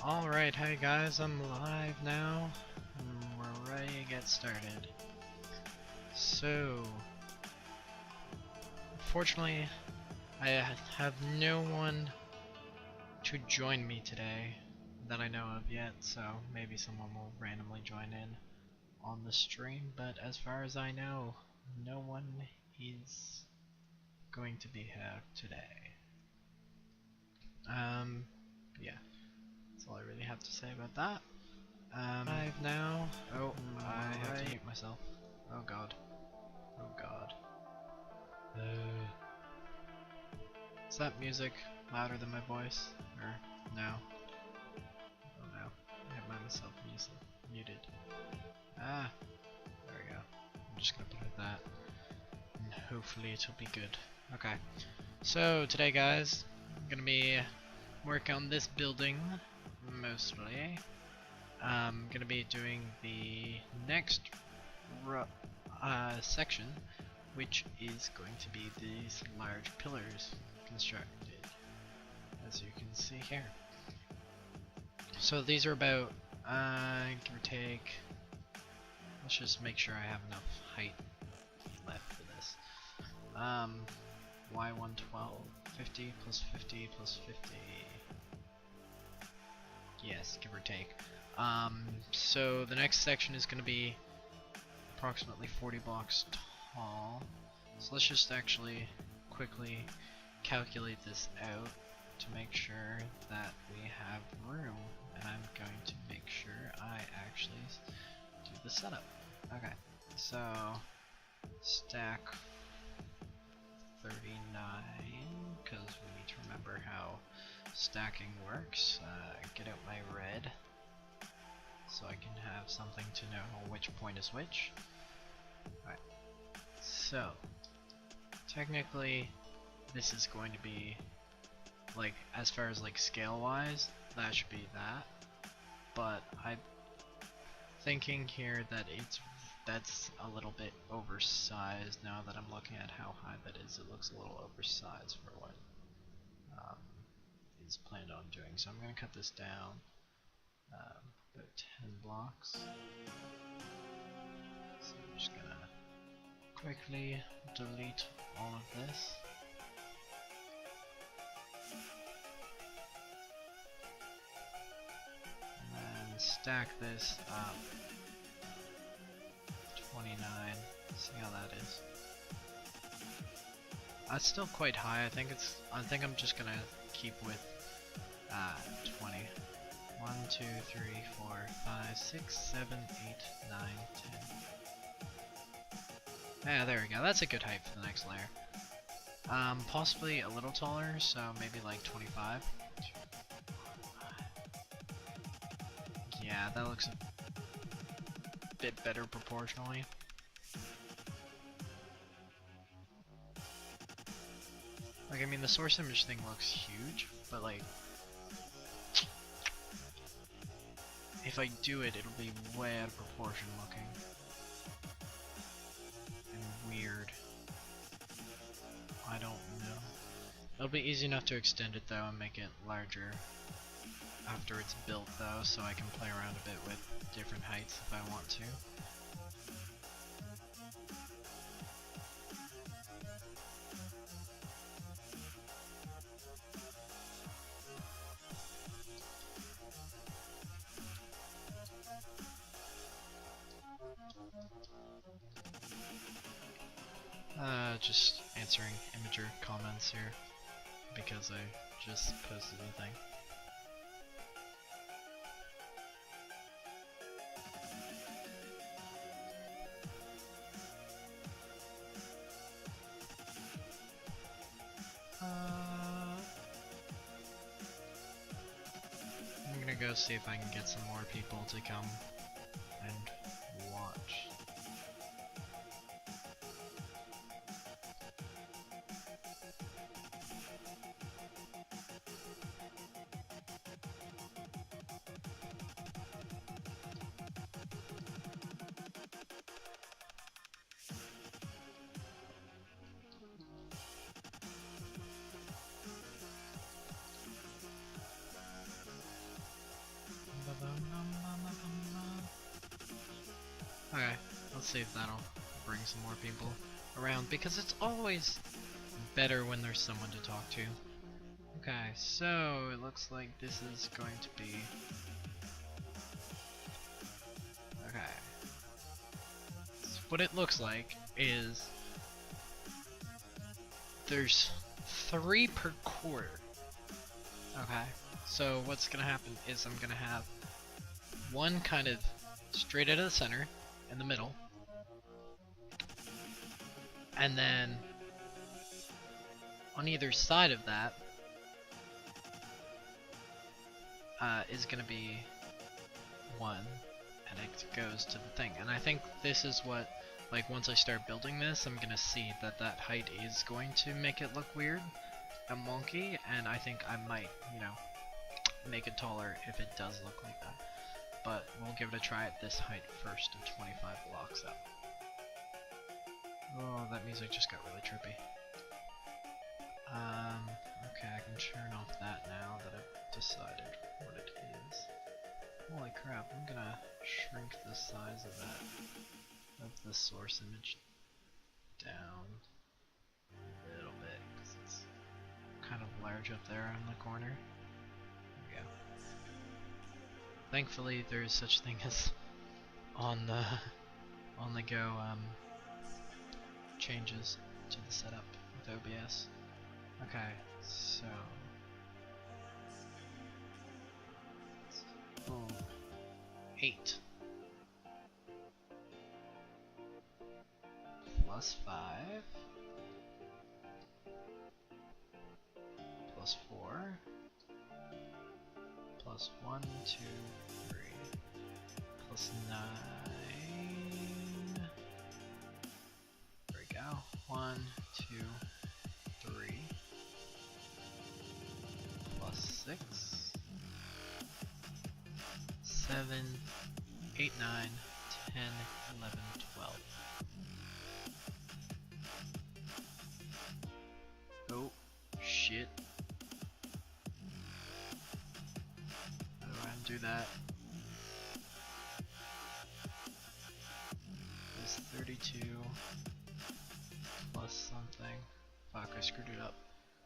Alright, hey guys, I'm live now, and we're ready to get started. So, fortunately, I have no one to join me today that I know of yet, so maybe someone will randomly join in on the stream, but as far as I know, no one is going to be here today. Yeah. That's all I really have to say about that. Live now. Oh, I have to mute myself. Oh god. Oh god. Is that music louder than my voice? Or no? Oh no. I have myself muted. Ah, there we go. I'm just gonna put it at that. And hopefully it'll be good. Okay. So today guys, I'm gonna be working on this building mostly. I'm gonna be doing the next section, which is going to be these large pillars constructed, as you can see here. So these are about, give or take, let's just make sure I have enough height left for this. Y112, 50 plus 50 plus 50. Yes, give or take. So the next section is going to be approximately 40 blocks tall. So let's just actually quickly calculate this out to make sure that we have room. And I'm going to make sure I actually do the setup. Okay, so stack 39, because we need to remember how stacking works. Get out my red so I can have something to know which point is which. Alright, so technically this is going to be, like, as far as like scale wise, that should be that, but I'm thinking here that that's a little bit oversized now that I'm looking at how high that is. It looks a little oversized for what is planned on doing, so I'm going to cut this down about 10 blocks. So I'm just going to quickly delete all of this. And then stack this up. 29. See how that is. That's still quite high. I think I'm just gonna keep with 20. 1, 2, 3, 4, 5, 6, 7, 8, 9, 10. Yeah, there we go. That's a good height for the next layer. Possibly a little taller, so maybe like 25. Yeah, that looks a bit better proportionally. Like, I mean, the source image thing looks huge, but like, if I do it, it'll be way out of proportion looking. And weird. I don't know. It'll be easy enough to extend it though and make it larger after it's built though, so I can play around a bit with different heights if I want to. Just answering Imager comments here because I just posted a thing. I'm gonna go see if I can get some more people to come and watch. Okay, let's see if that'll bring some more people around, because it's always better when there's someone to talk to. Okay, so it looks like this is going to be... Okay. So what it looks like is there's 3 per quarter. Okay, so what's gonna happen is I'm gonna have one kind of straight out of the center in the middle, and then on either side of that is gonna be one, and it goes to the thing. And I think this is what, like, once I start building this, I'm gonna see that that height is going to make it look weird and wonky, and I think I might, you know, make it taller if it does look like that. But we'll give it a try at this height first of 25 blocks up. Oh, that music just got really trippy. Okay, I can turn off that now that I've decided what it is. Holy crap, I'm gonna shrink the size of that, of the source image down a little bit, because it's kind of large up there in the corner. There we go. Thankfully, there is such thing as on the go changes to the setup with OBS. Okay, so boom, 8 plus 5 plus 4 plus 1, 2, 3 plus 9. There we go. 1, 2, 3 plus 6, 7, 8, 9, 10, 11, 12. Oh, shit. How do I undo that? It's 32 plus something. Fuck, I screwed it up.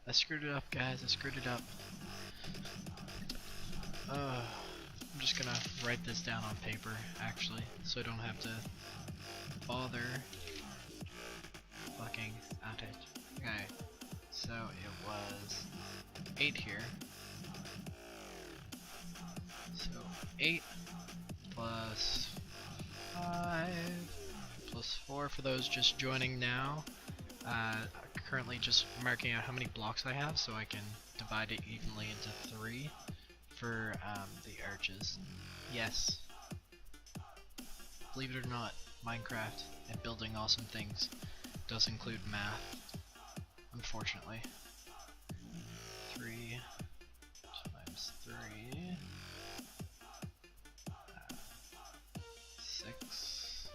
I screwed it up, guys. I screwed it up. I'm just gonna write this down on paper, actually, so I don't have to bother fucking at it. Okay, so it was 8 here. So 8 plus 5 plus 4 for those just joining now. Currently just marking out how many blocks I have so I can divide it evenly into 3 for the arches. Yes. Believe it or not, Minecraft and building awesome things does include math, unfortunately. 3 times 3, 6,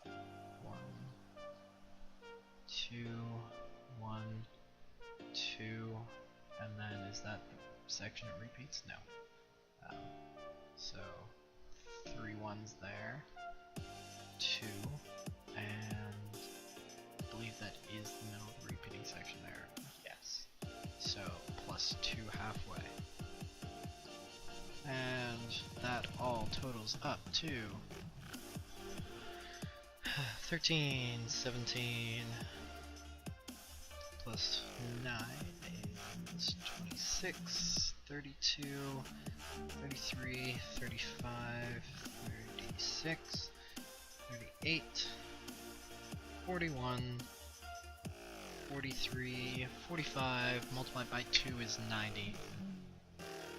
1, 2, 1, 2, and then is that the section it repeats? No. So 3 1s there, 2, and I believe that is the middle of the repeating section there. Yes. So plus 2 halfway. And that all totals up to 13, 17 plus 9 is 26, 32, 33, 35, 36, 38, 41, 43, 45, multiplied by 2 is 90.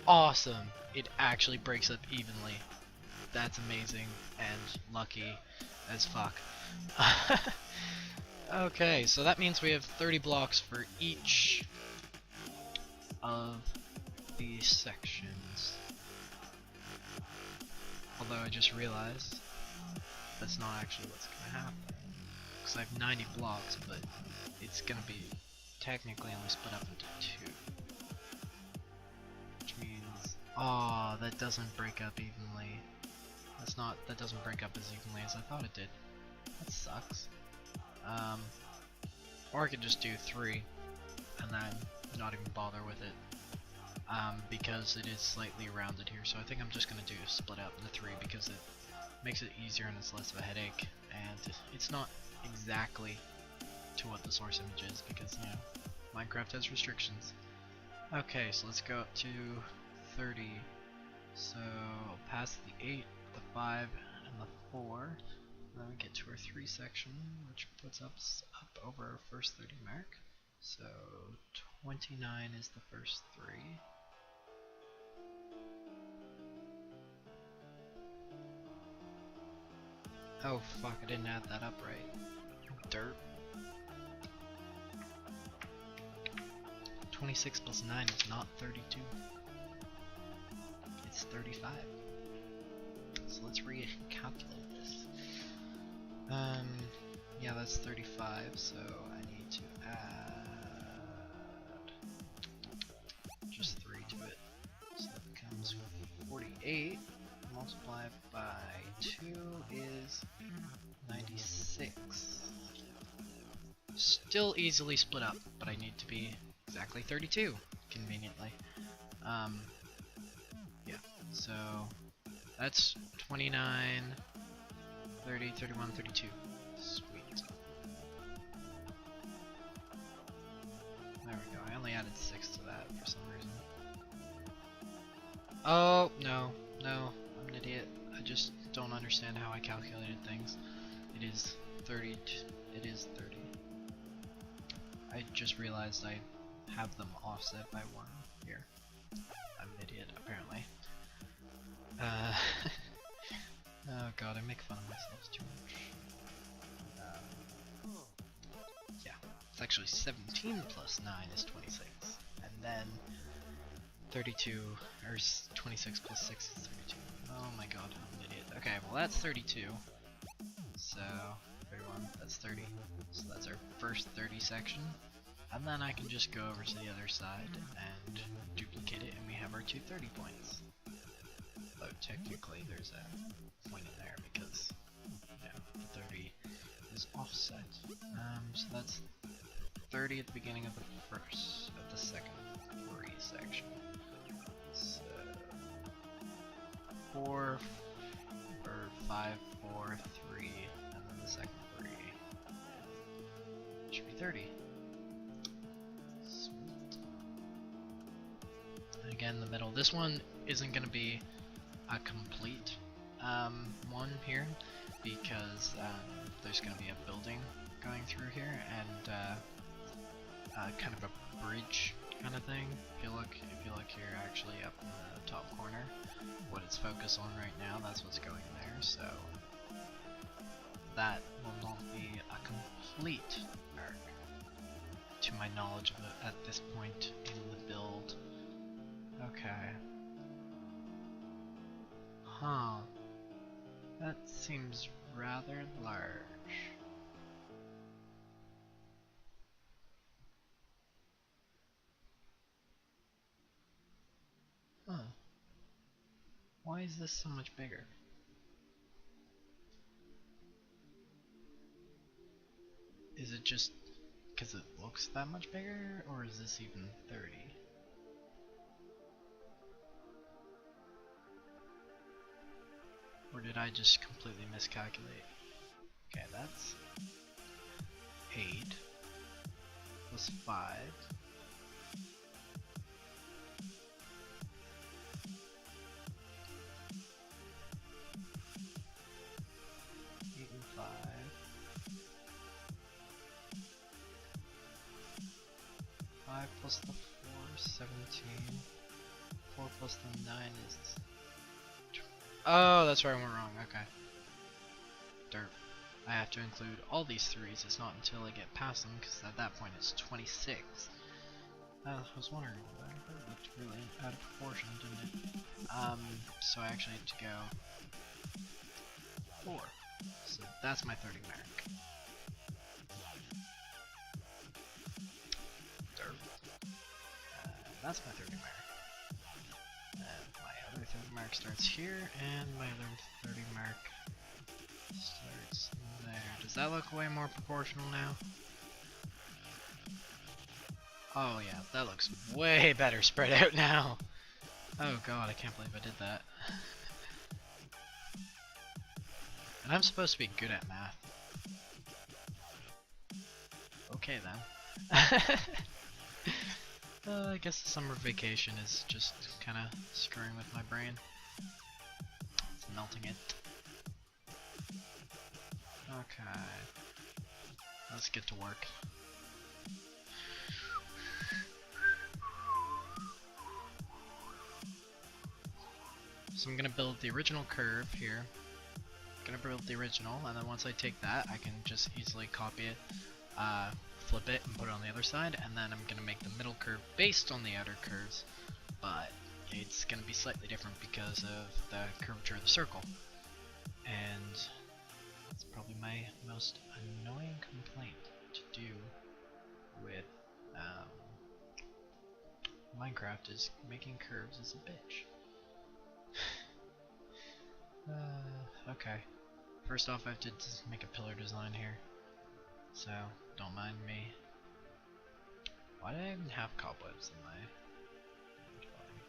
Awesome! It actually breaks up evenly. That's amazing and lucky as fuck. Okay, so that means we have 30 blocks for each of these sections. Although I just realized that's not actually what's gonna happen. Because I have 90 blocks, but it's gonna be technically only split up into 2. Which means, oh, that doesn't break up evenly. that doesn't break up as evenly as I thought it did. That sucks. Or I could just do 3 and then not even bother with it. Because it is slightly rounded here, so I think I'm just gonna do split up the 3 because it makes it easier and it's less of a headache, and it's not exactly to what the source image is because, you know, Minecraft has restrictions. Okay, so let's go up to 30. So past the 8, the 5, and the 4. And then we get to our 3 section, which puts us up over our first 30 mark. So 29 is the first 3. Oh fuck, I didn't add that up right. Dirt. 26 plus 9 is not 32. It's 35. So let's recalculate this. Yeah, that's 35, so I need to add just 3 to it. So that becomes 48. Multiplied by 2 is 96. Still easily split up, but I need to be exactly 32, conveniently. Yeah, so that's 29, 30, 31, 32. Sweet. There we go, I only added 6 to that for some reason. Oh, no, I'm an idiot. I just don't understand how I calculated things. It is 30, it is 30. I just realized I have them offset by 1 here. I'm an idiot, apparently. Oh god, I make fun of myself too much. Yeah, it's actually 17 plus 9 is 26. And then 32, or 26 plus 6 is 32. Oh my god, I'm an idiot. Okay, well that's 32. So, 31, that's 30. So that's our first 30 section. And then I can just go over to the other side and duplicate it, and we have our 230 points. Though technically there's a point in there because, you know, the 30 is offset. So that's 30 at the beginning of the second 3 section. So 4, or 5, 4, 3, and then the second 3 should be 30. Sweet. And again, the middle. This one isn't going to be a complete one here because there's going to be a building going through here and kind of a bridge kind of thing. If you look here, actually up in the top corner, what it's focused on right now, that's what's going there. So that will not be a complete arc, to my knowledge of it at this point in the build. Okay. Huh. That seems rather large. Huh. Why is this so much bigger? Is it just because it looks that much bigger, or is this even 30? Or did I just completely miscalculate? Okay, that's 8 plus 5. Plus the 4, 17. 4 plus the 9 is... Oh, that's where I went wrong, okay. Dirt. I have to include all these 3s, it's not until I get past them, because at that point it's 26. I was wondering, that looked really out of proportion, didn't it? So I actually need to go 4. So that's my 30 mark. That's my 30 mark. And my other third mark starts here, and my other 30 mark starts there. Does that look way more proportional now? Oh yeah, that looks way better spread out now. Oh god, I can't believe I did that. And I'm supposed to be good at math. Okay then. I guess the summer vacation is just kind of screwing with my brain. It's melting it. Okay. Let's get to work. So I'm gonna build the original curve here. Gonna build the original, and then once I take that, I can just easily copy it, flip it, and put it on the other side, and then I'm gonna make the middle curve based on the outer curves, but it's gonna be slightly different because of the curvature of the circle. And it's probably my most annoying complaint to do with Minecraft is making curves is a bitch. Okay. First off, I have to make a pillar design here, so don't mind me. Why do I even have cobwebs in my dwelling?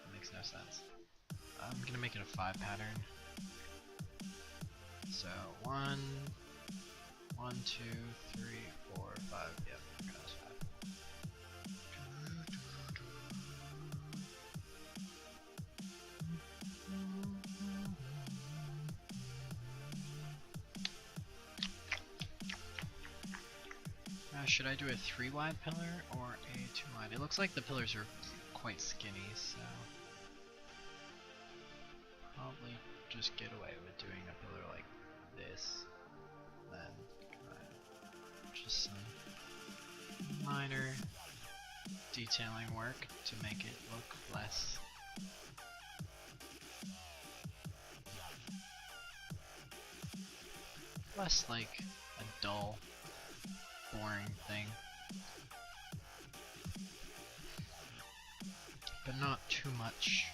That makes no sense. I'm gonna make it a 5 pattern. So 1, 2, 3, 4, 5. Yep, okay, that's 5. Should I do a 3 wide pillar or a 2 wide? It looks like the pillars are quite skinny, so probably just get away with doing a pillar like this. Then just some minor detailing work to make it look less like a dull, boring thing, but not too much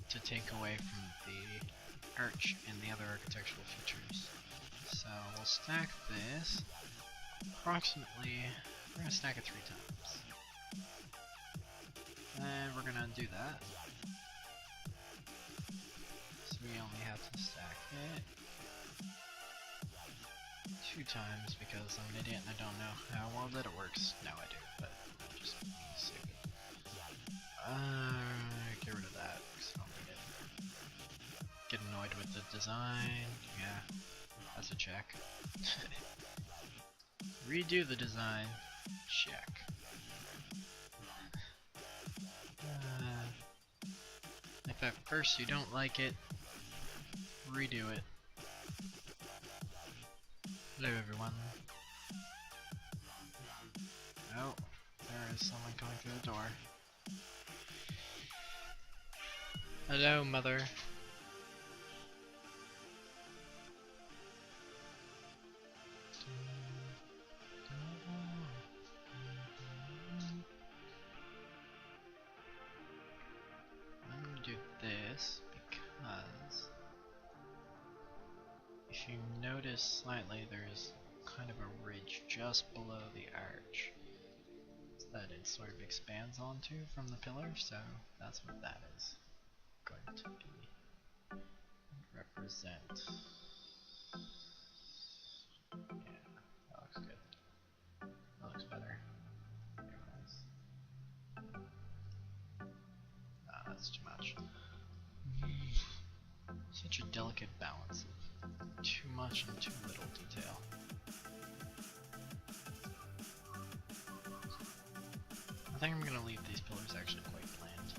to take away from the arch and the other architectural features. So we'll stack this approximately, we're going to stack it 3 times. And we're going to do that. So we only have to stack it 2 times because I'm an idiot and I don't know how well that it works. Now I do, but I'm just stupid. Get rid of that because I don't need it. Get annoyed with the design. Yeah, that's a check. Redo the design. Check. If at first you don't like it, redo it. Hello everyone. Oh, there is someone coming through the door. Hello, mother. I'm gonna do this because if you notice slightly, there's kind of a ridge just below the arch that it sort of expands onto from the pillar, so that's what that is going to be. Represent. Yeah, that looks good. That looks better. Nah, that's too much. Such a delicate balance of too much and too little detail. I think I'm gonna leave these pillars actually quite bland.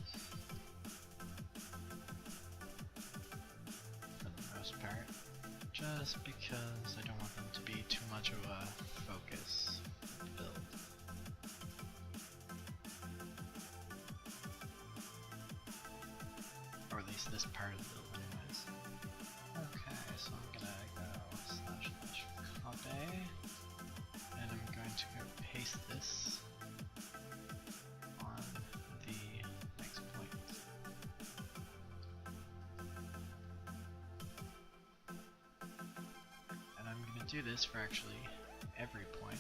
For the most part. Just because I don't want them to be too much of a focus of the build. Or at least this part of the build anyways. Okay, so I'm gonna go / copy, and I'm going to go paste this on the next point. do this for actually every point.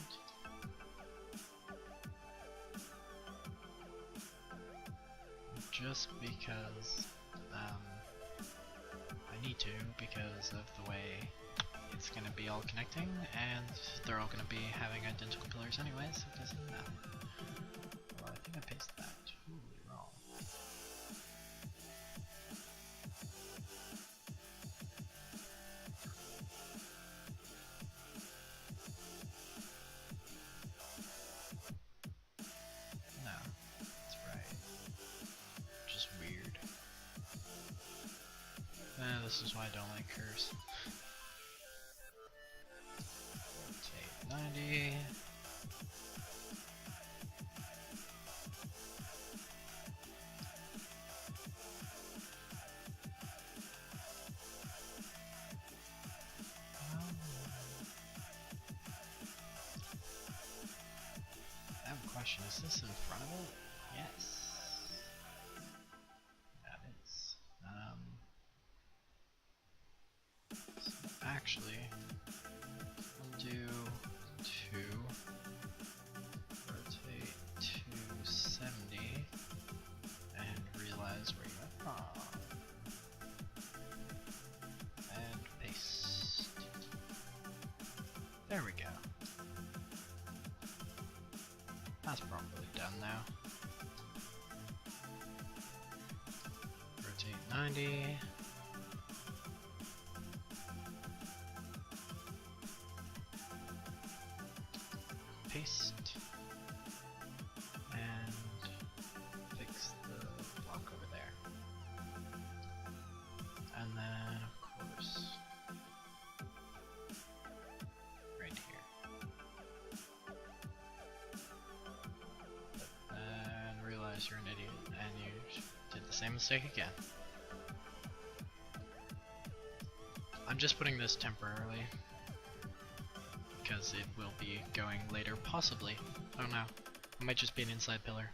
Just because I need to, because of the way it's going to be all connecting, and they're all going to be having identical pillars anyway, so it doesn't matter. Well, I think I pasted that totally wrong. No, that's right. Just weird. This is why I don't like curves. Rotate 90. I have a question, is this in front of it? Yes. That is. So actually, I'll do 2, rotate 270, and realize where you went wrong. And paste. There we go. That's probably done now. Rotate 90. Paste. And fix the block over there. And then, of course, right here. And realize you're an idiot and you did the same mistake again. I'm just putting this temporarily because it will be going later, possibly. I don't know. It might just be an inside pillar.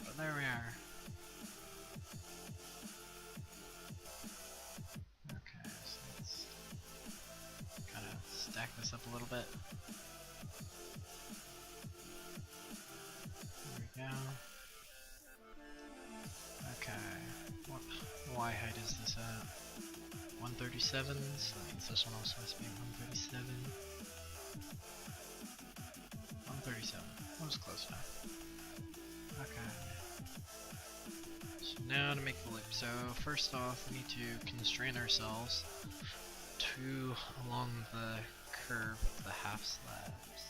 But there we are. Okay, so let's kind of stack this up a little bit. There we go. Okay, what Y height is this at? 137, so that means this one also has to be 137. 137, that was close enough. Okay. So now to make the loop. So first off, we need to constrain ourselves to along the curve of the half slabs.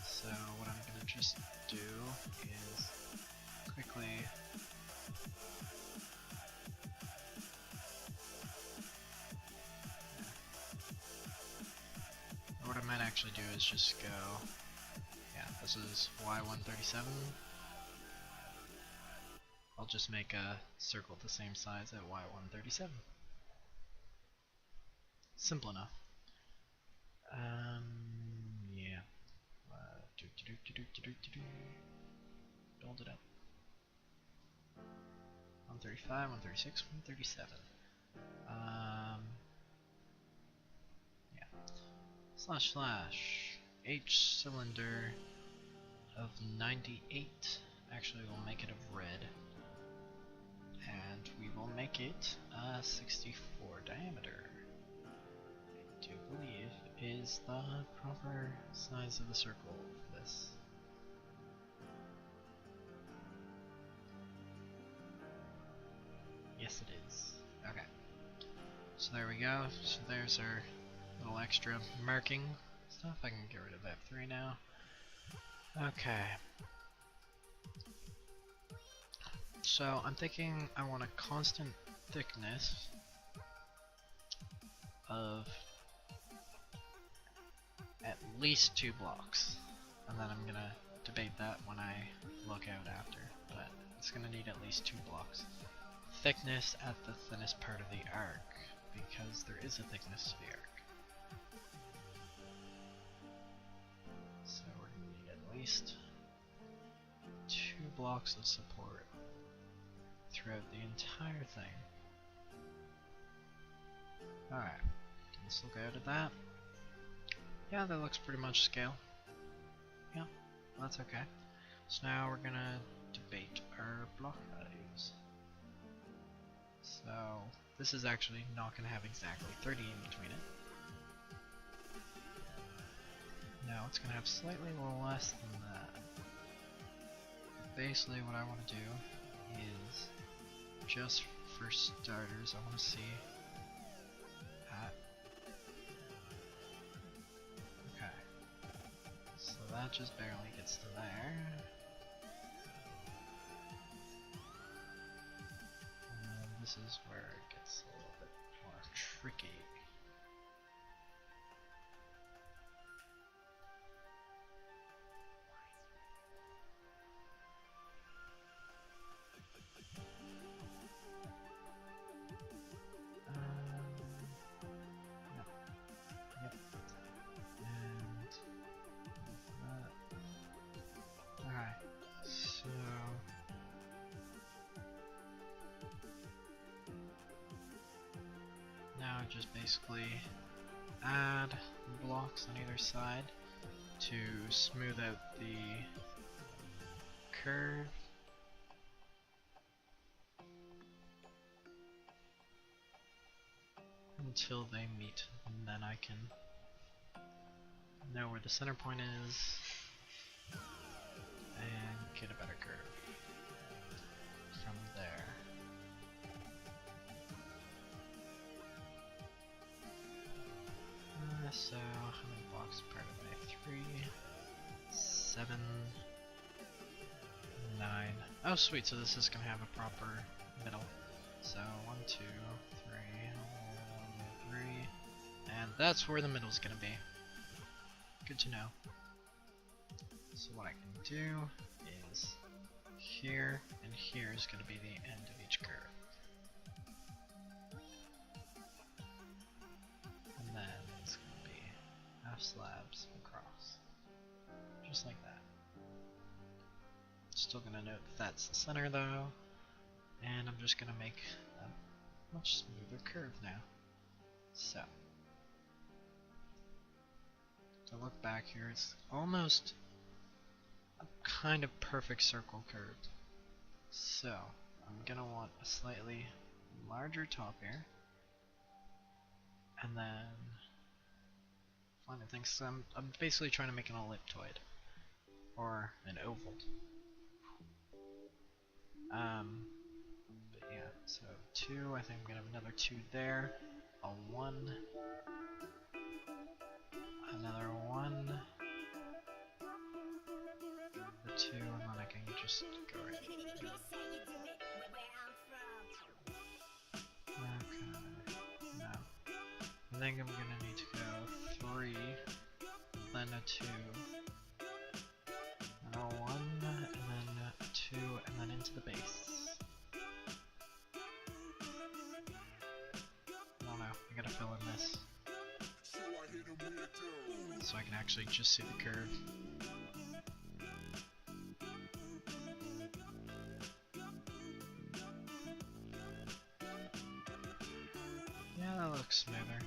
So what I'm gonna just do is quickly what I might actually do is just go, yeah, this is Y137. I'll just make a circle the same size at Y137. Simple enough. Yeah. Build it up. 135, 136, 137. Yeah. Slash slash H cylinder of 98. Actually, we'll make it of red. And we will make it 64 diameter. I do believe is the proper size of the circle for this. Yes, it is. Okay. So there we go. So there's our little extra marking stuff. I can get rid of F3 now. Okay. So I'm thinking I want a constant thickness of at least 2 blocks. And then I'm gonna debate that when I look out after. But it's gonna need at least 2 blocks. Thickness at the thinnest part of the arc, because there is a thickness to the arc. So we're going to need at least 2 blocks of support throughout the entire thing. Alright, let's look out at that. Yeah, that looks pretty much scale. Yeah, that's okay. So now we're gonna debate our block values. So this is actually not gonna have exactly 30 in between it. No, it's gonna have slightly less than that. Basically what I want to do is, just for starters, I want to see okay, so that just barely gets to there. And this is where it gets a little bit more tricky. Just basically add blocks on either side to smooth out the curve. Until they meet, and then I can know where the center point is and get a better curve from there. So, how many blocks part of my 3, 7, 9. Oh sweet, so this is gonna have a proper middle. So 1, 2, 3, 3, and that's where the middle's gonna be. Good to know. So what I can do is here and here is gonna be the end of each curve. Slabs across, just like that. Still gonna note that that's the center though, and I'm just gonna make a much smoother curve now. So, to look back here, it's almost a kind of perfect circle curve. So, I'm gonna want a slightly larger top here, and then one of the things, I'm basically trying to make an elliptoid, or an oval. But yeah, so 2, I think I'm gonna have another 2 there, a 1, another 1, the 2, and then I can just go right there. Okay, no. I think I'm gonna need to go 3, then a 2, and a 1, and then a 2, and then into the base. Oh no, I gotta fill in this, so I can actually just see the curve. Yeah, that looks smoother.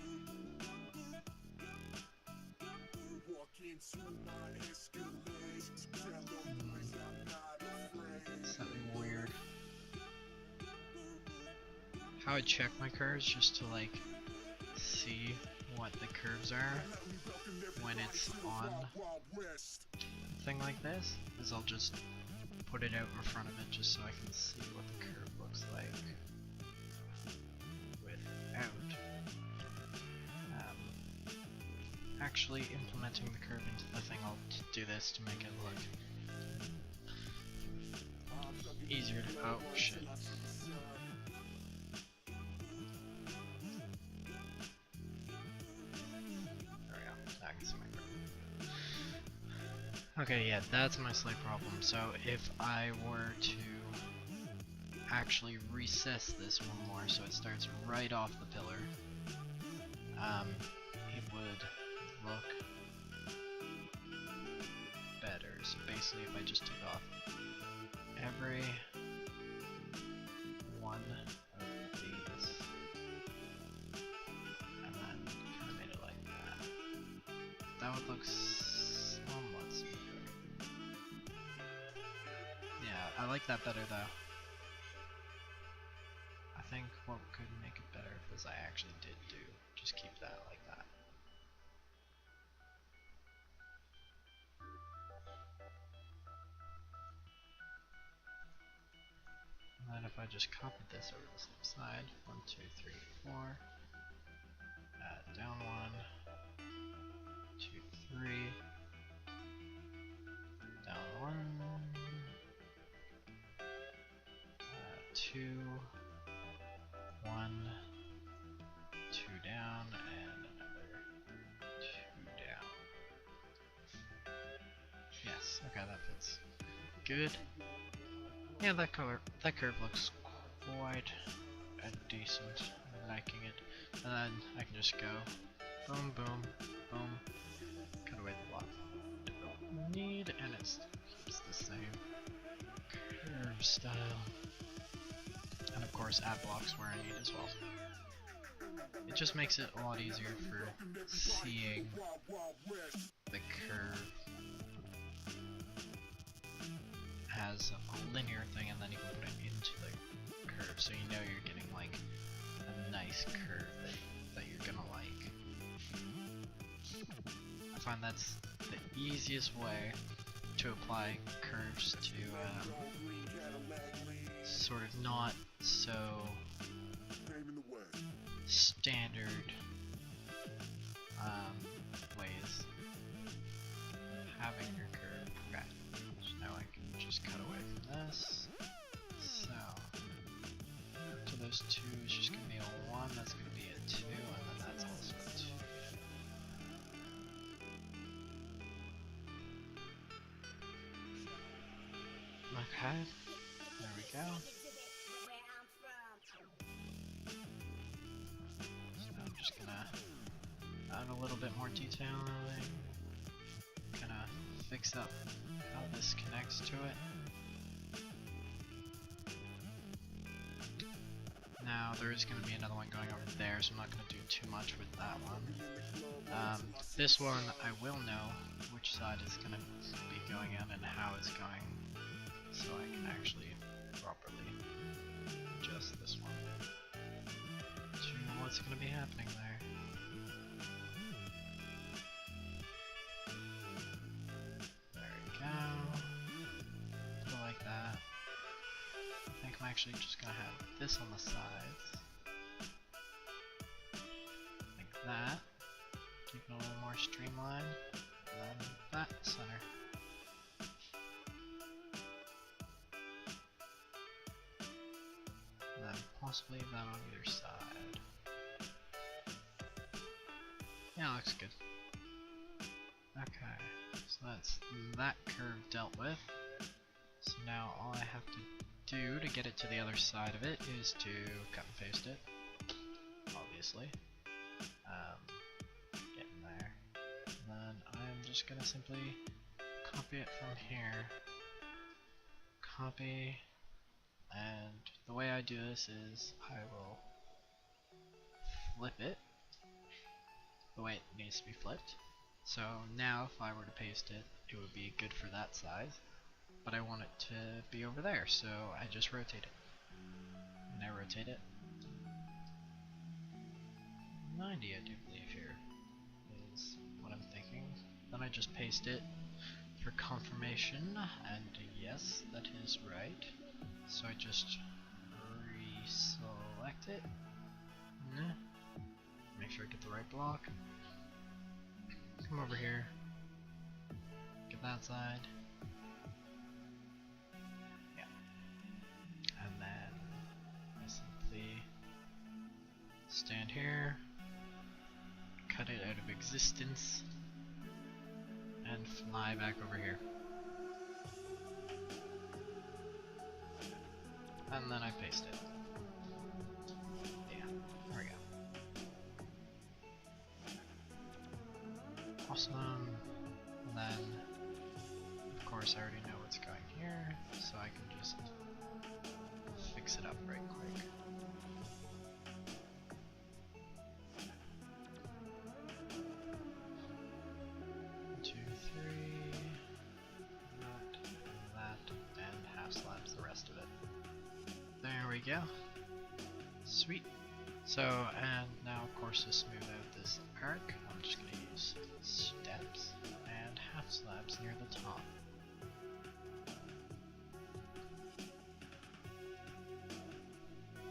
Something weird. How I check my curves just to like see what the curves are when it's on a thing like this is I'll just put it out in front of it just so I can see what the curve looks like without actually implementing the curve into the thing. I'll do this to make it look easier to— oh shit. There we go, now I can see my curve. Okay, yeah, that's my slight problem. So if I were to actually recess this one more so it starts right off the pillar, it would look better. So basically if I just took off every that would look somewhat smoother. Yeah, I like that better though. I think what could make it better was I actually did just keep that like that. And then if I just copied this over the same side, 1, 2, 3, 4, down 1, 2, 3, down 1, 2, 1, 2 down, and another 2 down. Yes, okay, that fits. Good. Yeah, that curve looks quite decent. I'm liking it. And then I can just go boom, boom, boom, cut away the block. Don't need, and it keeps the same curve style. And of course, add blocks where I need as well. It just makes it a lot easier for seeing the curve as a linear thing, and then you can put it into the curve, so you know you're getting like a nice curve that you're gonna like. I find that's the easiest way to apply curves to sort of not so standard ways of having your curve. Okay, so now I can just cut away from this. So, to those two is just going to be a 1, that's going to be a 2, and then that's also a 2. Okay, there we go. So now I'm just gonna add a little bit more detailing, kind of fix up how this connects to it. Now there is going to be another one going over there, so I'm not going to do too much with that one. This one I will know which side is going to be going in and how it's going, so I can actually properly adjust this one to what's going to be happening there. There we go. Put it like that. I think I'm actually just going to have this on the sides. Like that. Keep it a little more streamlined. And then that center. And then possibly that on either side. Yeah, looks good. Okay, so that's that curve dealt with. So now all I have to do to get it to the other side of it is to cut and paste it, obviously. Get in there. And then I'm just gonna simply copy it from here. Copy, and the way I do this is I will flip it the way it needs to be flipped. So now if I were to paste it, it would be good for that size, but I want it to be over there, so I just rotate it. And I rotate it 90, I do believe here is what I'm thinking. Then I just paste it for confirmation, and yes, that is right. So I just reselect it, make sure I get the right block, come over here, get that side, yeah, and then I simply stand here, cut it out of existence, and fly back over here. And then I paste it. Yeah, there we go. Awesome. And then, of course, I already know what's going here, so I can just fix it up right quick. we go. Sweet. So, and now of course to smooth out this arc, I'm just going to use steps and half slabs near the top.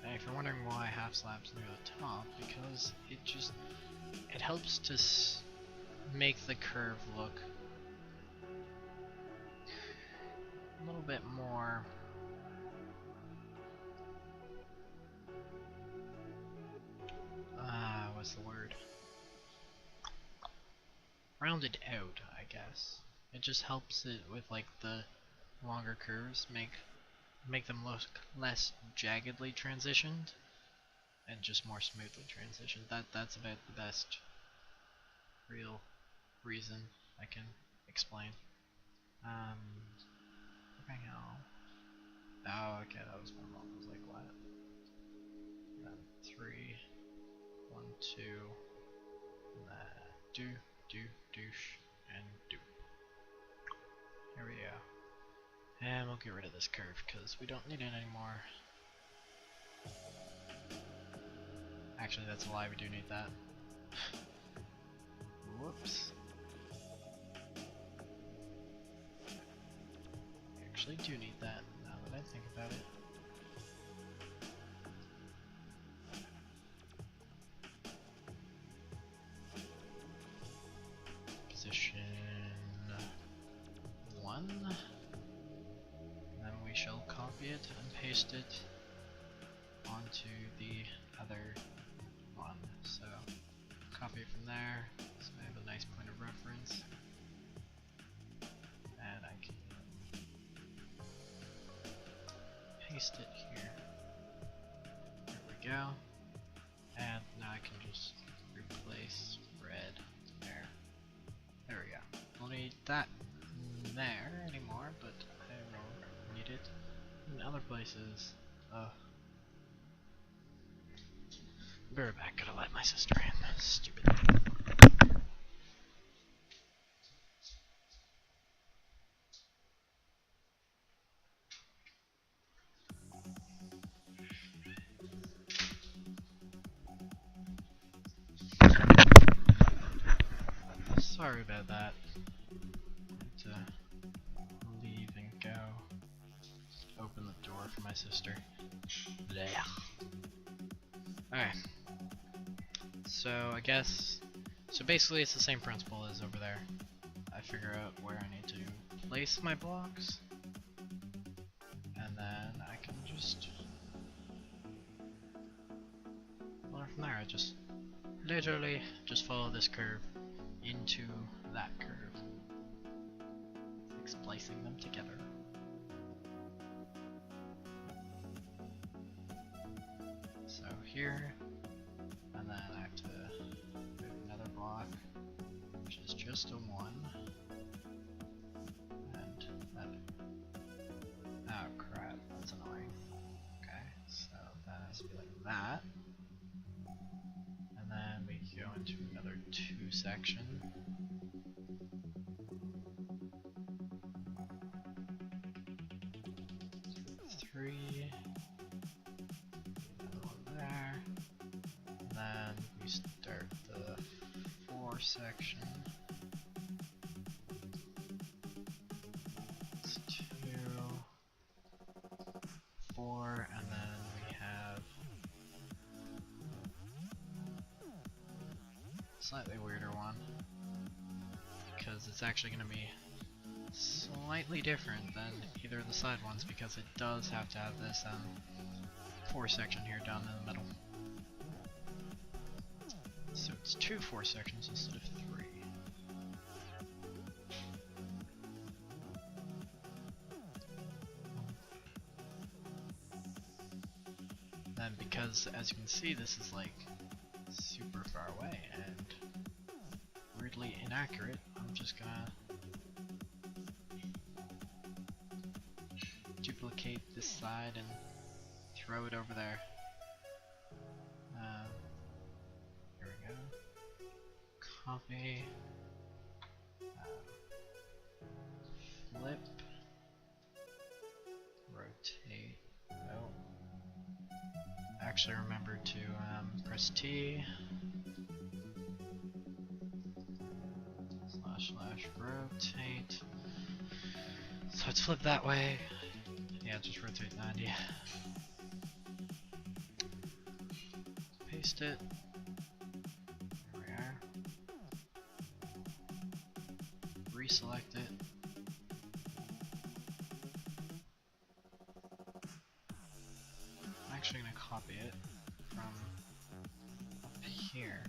And if you're wondering why half slabs near the top, because it helps to make the curve look a little bit more what's the word? Rounded out, I guess. It just helps it with like the longer curves make them look less jaggedly transitioned and just more smoothly transitioned. That's about the best real reason I can explain. Hang on. Oh, okay, that was one wrong. I was like, what? 3, 1, 2, do, douche, and do. Here we go. And we'll get rid of this curve because we don't need it anymore. Actually, that's a lie, we do need that. Whoops. We actually do need that now that I think about it. Position 1, and then we shall copy it and paste it onto the other one. So copy it from there, so I have a nice point of reference, and I can paste it here. There we go, and now I can just replace red there. There we go. Don't need that there anymore, but I don't need it in other places. Be right back, gotta let my sister in. Stupid. Sorry about that. Need to leave and go. Just open the door for my sister. Blech. Alright. So I guess, so basically it's the same principle as over there. I figure out where I need to place my blocks, and then I can just, well, from there I just literally just follow this curve into that curve, splicing them together. So here, and then I have to move another block, which is just a 1, and that, oh crap, that's annoying. Okay, so that has to be like that, and then we go into another 2 section. Section. It's 2, 4, and then we have a slightly weirder one because it's actually going to be slightly different than either of the side ones because it does have to have this 4 section here down in the middle. So it's 2 4 sections instead of 3. Then because, as you can see, this is like super far away and weirdly inaccurate, I'm just gonna duplicate this side and throw it over there. Copy, flip, rotate, no, actually remembered to press T / rotate. So it's flipped that way. Yeah, just rotate 90. Paste it. There we are. Reselect it. I'm actually going to copy it from up here.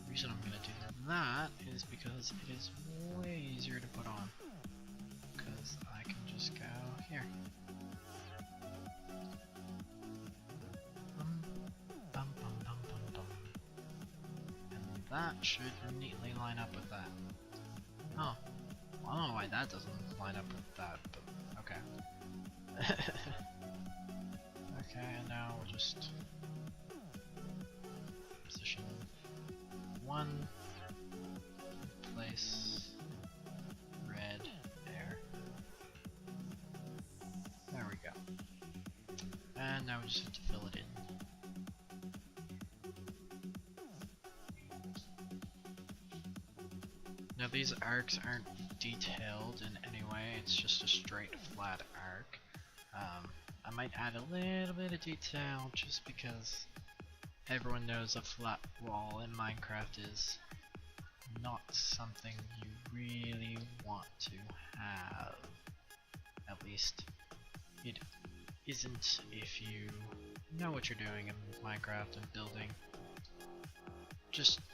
The reason I'm going to do that is because it is way easier to put on. Because I can just go here. And that should neatly line up with that. Oh, well, I don't know why that doesn't line up with that, but okay. Okay, and now we'll just position 1, place red there. There we go. And now we just have to fill it in. Now these arcs aren't detailed in any way, it's just a straight flat arc. I might add a little bit of detail just because everyone knows a flat wall in Minecraft is not something you really want to have. At least it isn't if you know what you're doing in Minecraft and building.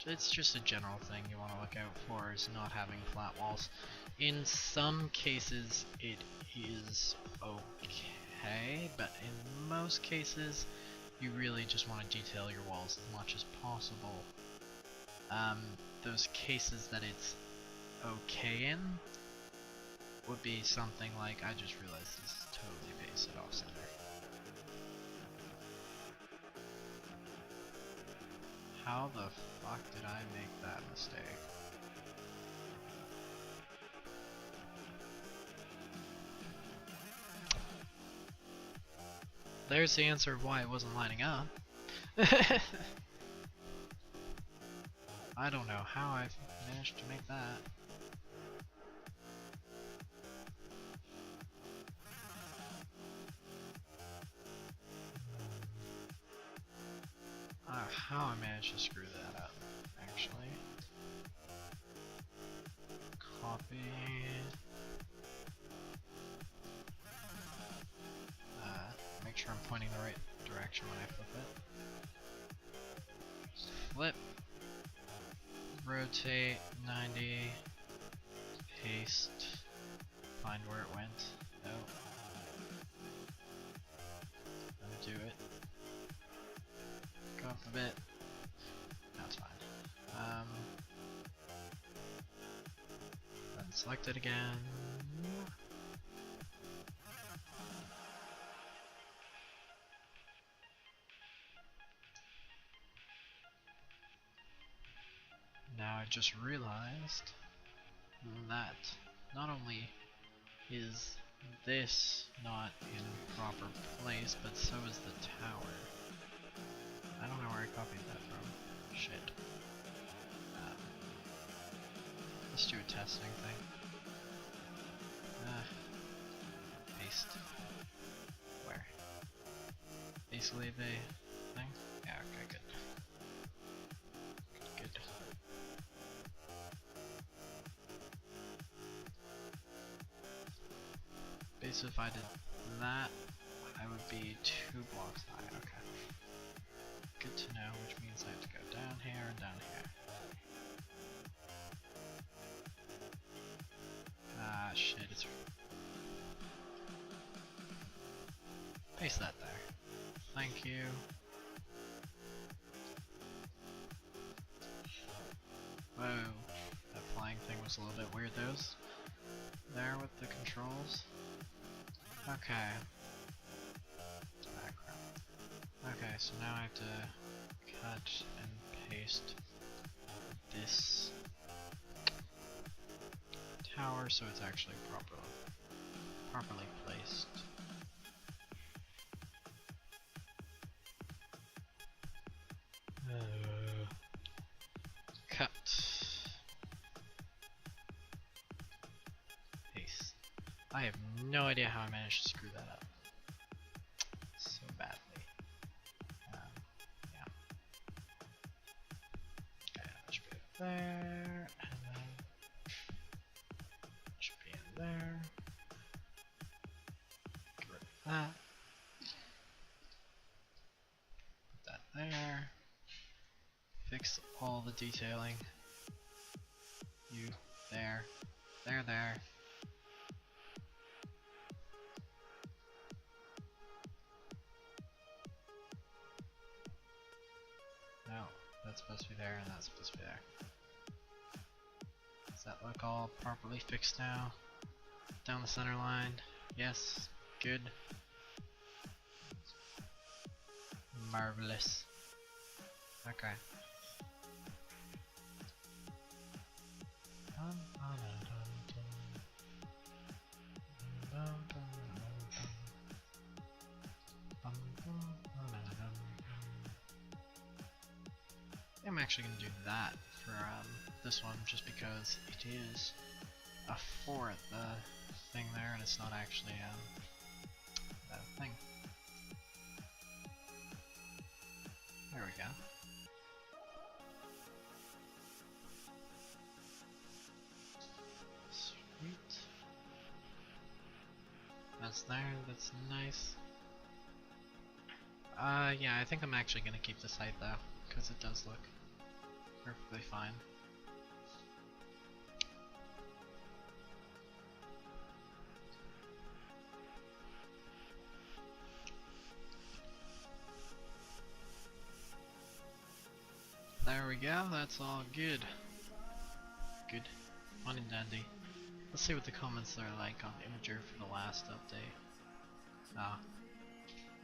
It's just a general thing you want to look out for, is not having flat walls. In some cases it is okay, but in most cases you really just want to detail your walls as much as possible. Those cases that it's okay in would be something like, I just realized this is totally pasted off center. How the fuck did I make that mistake? There's the answer of why it wasn't lining up. I don't know how I managed to make that. How I managed to screw that up, actually. Copy. Make sure I'm pointing the right direction when I flip it. Just flip. Rotate 90. Paste. Find where it went. No. Undo it. Go up a bit. That's fine. Then select it again. Now I just realized that not only is this not in proper place, but so is the tower. I don't know where I copied that from. Shit. Let's do a testing thing. Paste. Where? Basically the thing? Yeah, okay, good. Good. Basically if I did that, I would be 2 blocks high, okay. Good to know, which means I have to go down here and down here. Ah, shit, it's... Paste that there. Thank you. Whoa, that flying thing was a little bit weird, those. There with the controls. Okay. Okay, so now I have to cut and paste this tower so it's actually properly placed. I have no idea how I managed to screw that up so badly. Yeah. Okay, that should be up there, and then it should be in there. Get rid of that. Put that there. Fix all the detailing. You, there, there. No, that's supposed to be there and that's supposed to be there. Does that look all properly fixed now? Down the center line. Yes, good. Marvelous. Okay. I'm actually going to do that for this one just because it is a 4 at the thing there and it's not actually a thing. There we go. Sweet. That's there, that's nice. Yeah, I think I'm actually gonna keep this height though, because it does look perfectly fine. There we go, that's all good. Good. Fun and dandy. Let's see what the comments are like on Imager for the last update. Ah.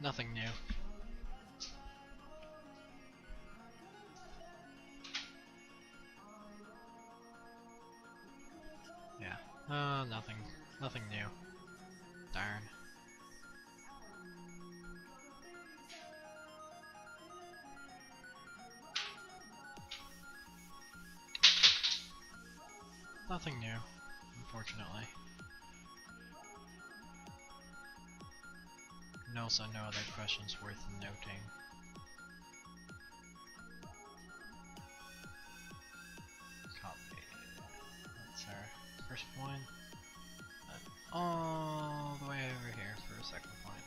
Nothing new. Yeah. Nothing new. Darn. Nothing new, unfortunately. And also no other questions worth noting. Copy. That's our first point. And all the way over here for a second point.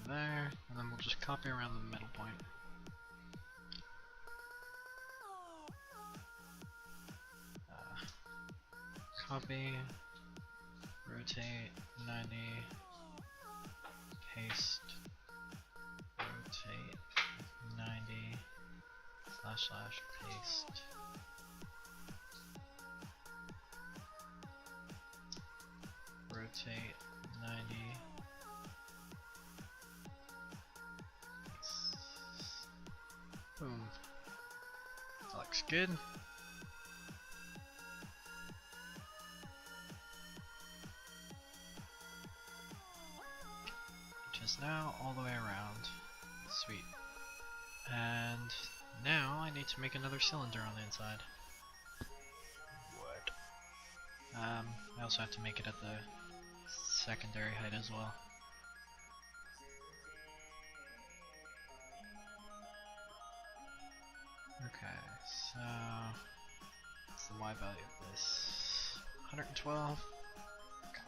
There, and then we'll just copy around the middle point. Copy, rotate 90, paste, rotate 90, / paste. Rotate 90. Boom. That looks good. Just now all the way around. Sweet. And now I need to make another cylinder on the inside. What? I also have to make it at the secondary height as well. Okay, so what's the Y value of this? 112. Okay.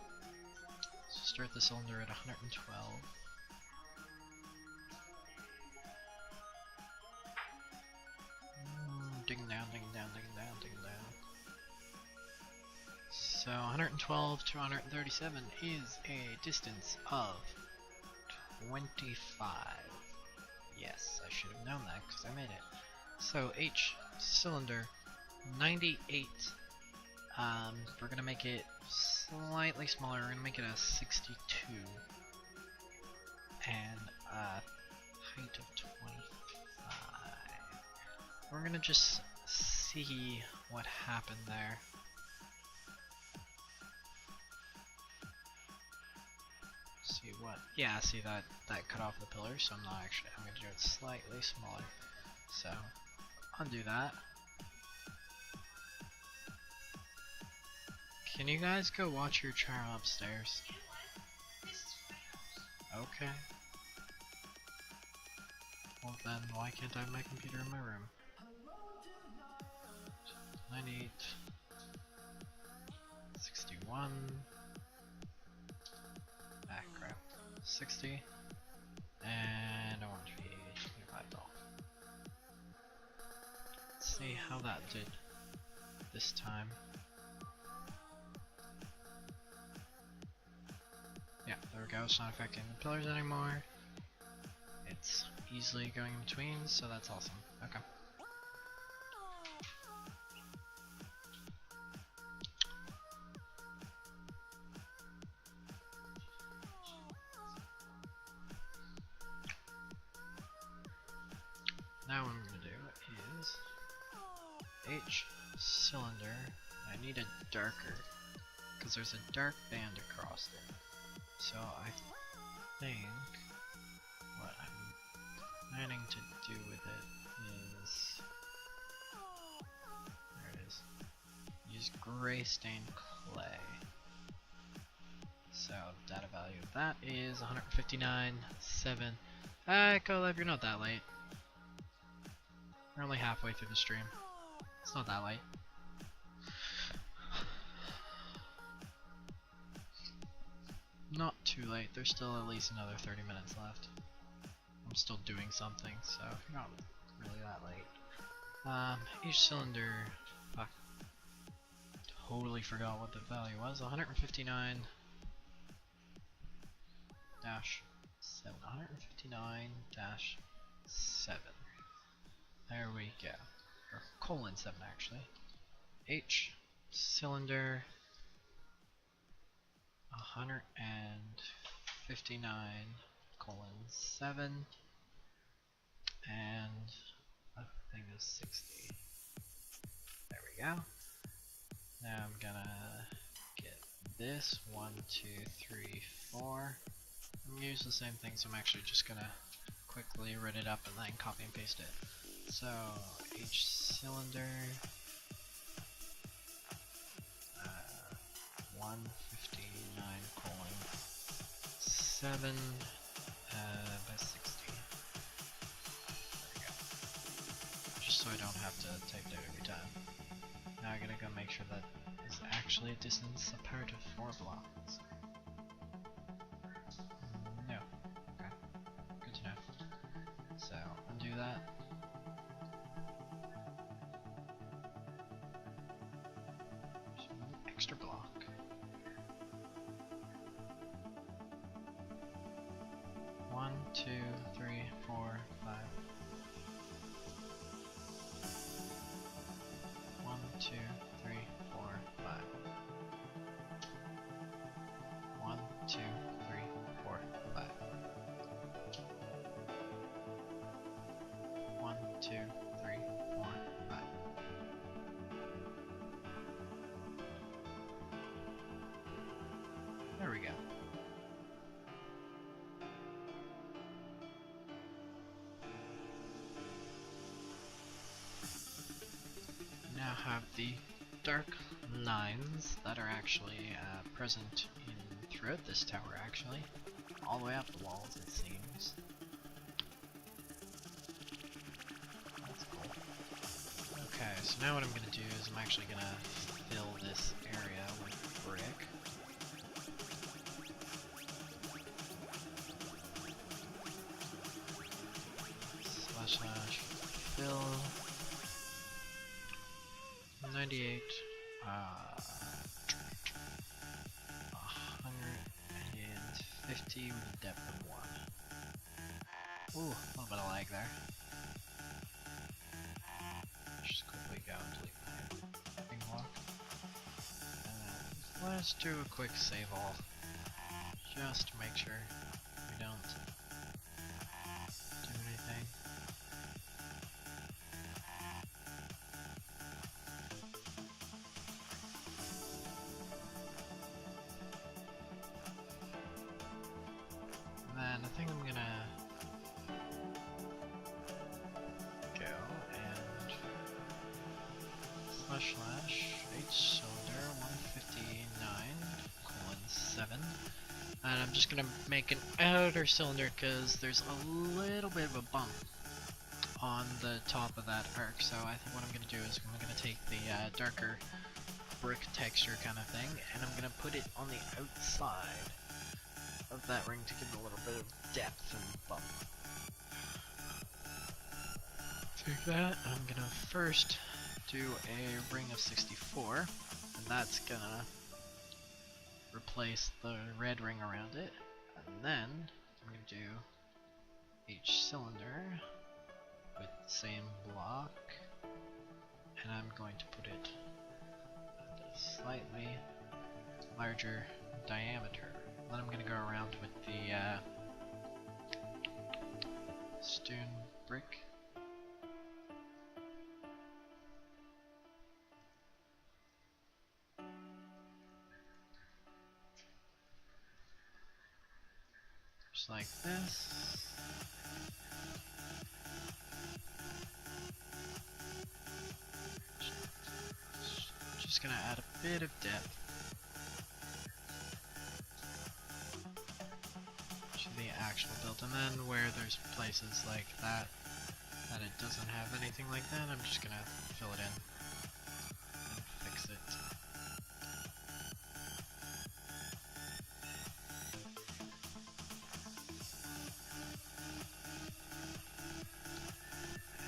So start the cylinder at 112. Ding down, ding down, ding down, ding down. So 112 to 137 is a distance of 25. Yes, I should have known that because I made it. So H cylinder 98. We're gonna make it slightly smaller. We're gonna make it a 62 and a height of 25. We're gonna just see what happened there. see what? Yeah, see that cut off the pillar, so I'm gonna do it slightly smaller. So undo that. Can you guys go watch your child upstairs? Okay. Well then, why can't I have my computer in my room? 98, 61, crap, 60, and I want to be 25 doll. Let's see how that did this time. Yeah, there we go, it's not affecting the pillars anymore. It's easily going in between, so that's awesome. Okay. Now what I'm going to do is H cylinder. I need a darker, because there's a dark band across it. So I think what I'm planning to do with it is, there it is, use gray stained clay. So data value of that is 159.7. Colab, you're not that late. We're only halfway through the stream. It's not that late. Not too late. There's still at least another 30 minutes left. I'm still doing something, so you're not really that late. Each cylinder. Fuck. Totally forgot what the value was. 159 dash 7. 159 dash 7. There we go. Or colon 7 actually. H cylinder 159 colon 7 and I think it's 60. There we go. Now I'm gonna get this 1, 2, 3, 4. I'm gonna use the same thing, so I'm actually just gonna quickly write it up and then copy and paste it. So H cylinder 159 colon 7 by 60. There we go. Just so I don't have to type it out every time. Now I gotta go make sure that is actually a distance apart of 4 blocks. No. Okay. Good to know. So undo that. Extra block. 1, 2, 3, 4, 5. 1, 2, 3, 4, 5. 1, 2, 3, 4, 5. 1, 2, 3, 4, 5. There we go. Now have the dark lines that are actually present throughout this tower actually. All the way up the walls it seems. That's cool. Okay, so now what I'm going to do is I'm actually going to fill this area with brick. Slash fill 98 150 with a depth of 1. Ooh, a little bit of lag there. Just quickly go and delete my thing block. And let's do a quick save all. Just to make sure we don't do anything. // 8 cylinder 159:7, and I'm just gonna make an outer cylinder because there's a little bit of a bump on the top of that arc. So I think what I'm gonna do is I'm gonna take the darker brick texture kind of thing, and I'm gonna put it on the outside of that ring to give it a little bit of depth and bump. Take that, I'm gonna first do a ring of 64, and that's gonna replace the red ring around it, and then I'm gonna do each cylinder with the same block, and I'm going to put it at a slightly larger diameter. Then I'm going to go around with the stone brick. Just like this. Just gonna add a bit of depth to the actual build, and then where there's places like that it doesn't have anything like that, I'm just gonna fill it in and fix it.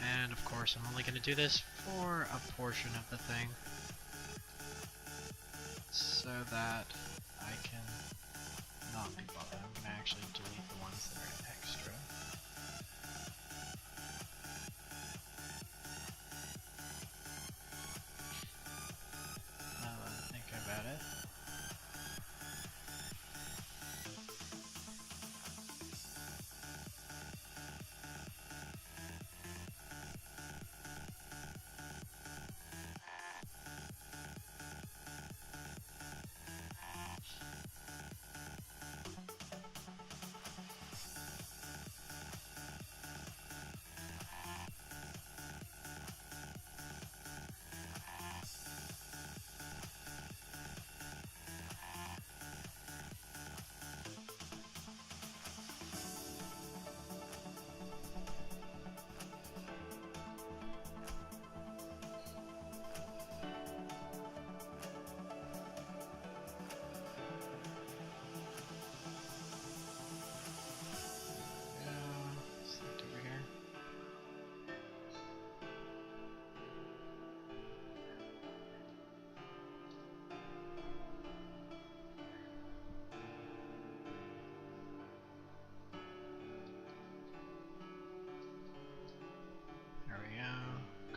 And of course I'm only gonna do this for a portion of the thing, so that I can not be bothered. I'm gonna actually delete the ones that are extra. Now that I think about it.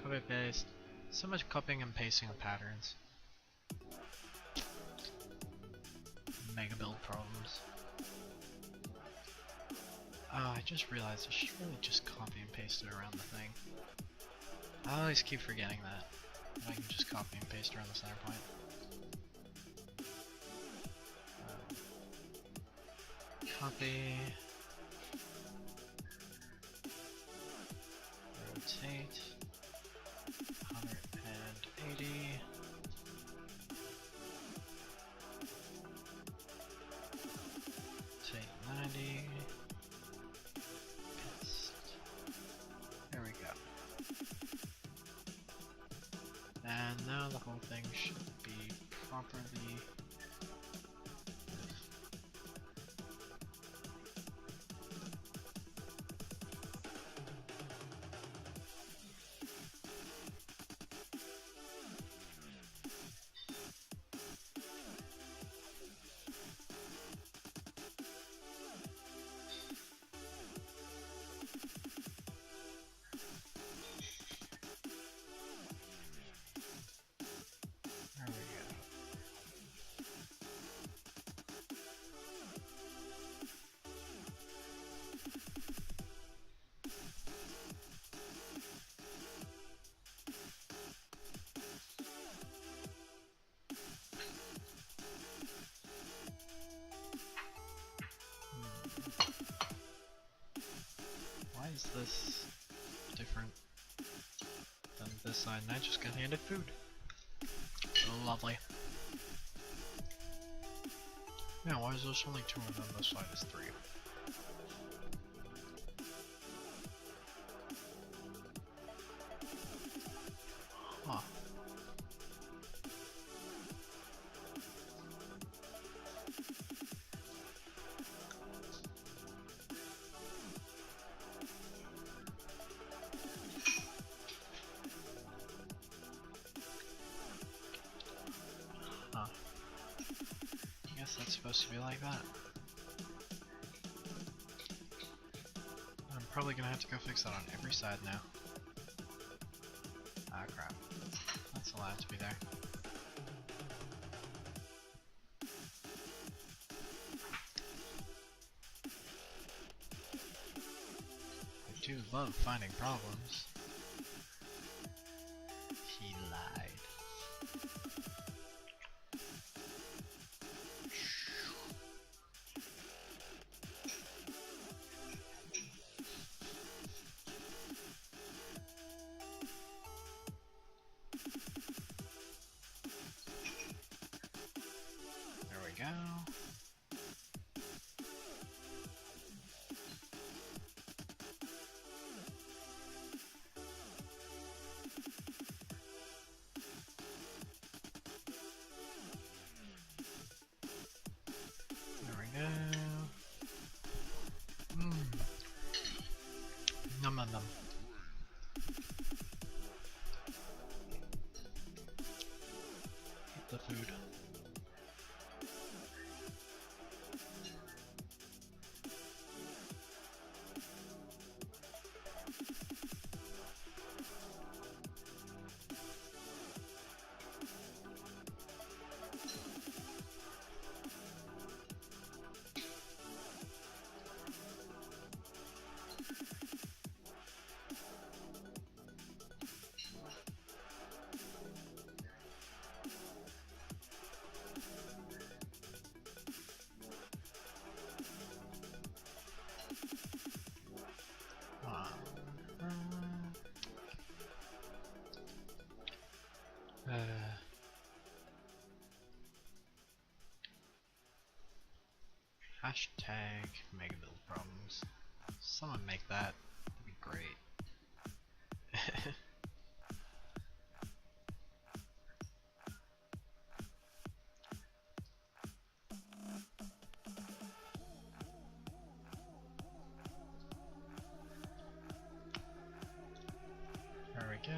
Copy paste. So much copying and pasting of patterns. Mega build problems. Oh, I just realized I should really just copy and paste it around the thing. I always keep forgetting that. I can just copy and paste around the center point. Copy. Rotate. 180. Take 90. Paste. There we go. And now the whole thing should be properly. Why is this different than this side? And I just got handed food. Lovely. Yeah, why is this only 2 and then this side is 3? Huh. Huh. I guess that's supposed to be like that. I'm probably gonna have to go fix that on every side now. Ah, crap. That's allowed to be there. I do love finding problems. He lied. There we go. There we go. Num num num. Eat the food. Hashtag mega build problems. Someone make that. That'd be great. There we go.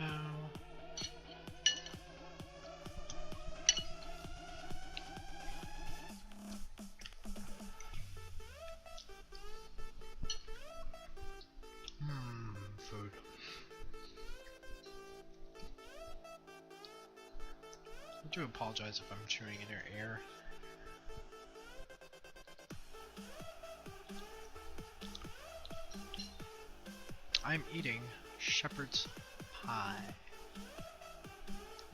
Food. I do apologize if I'm chewing in your ear. I'm eating shepherd's pie,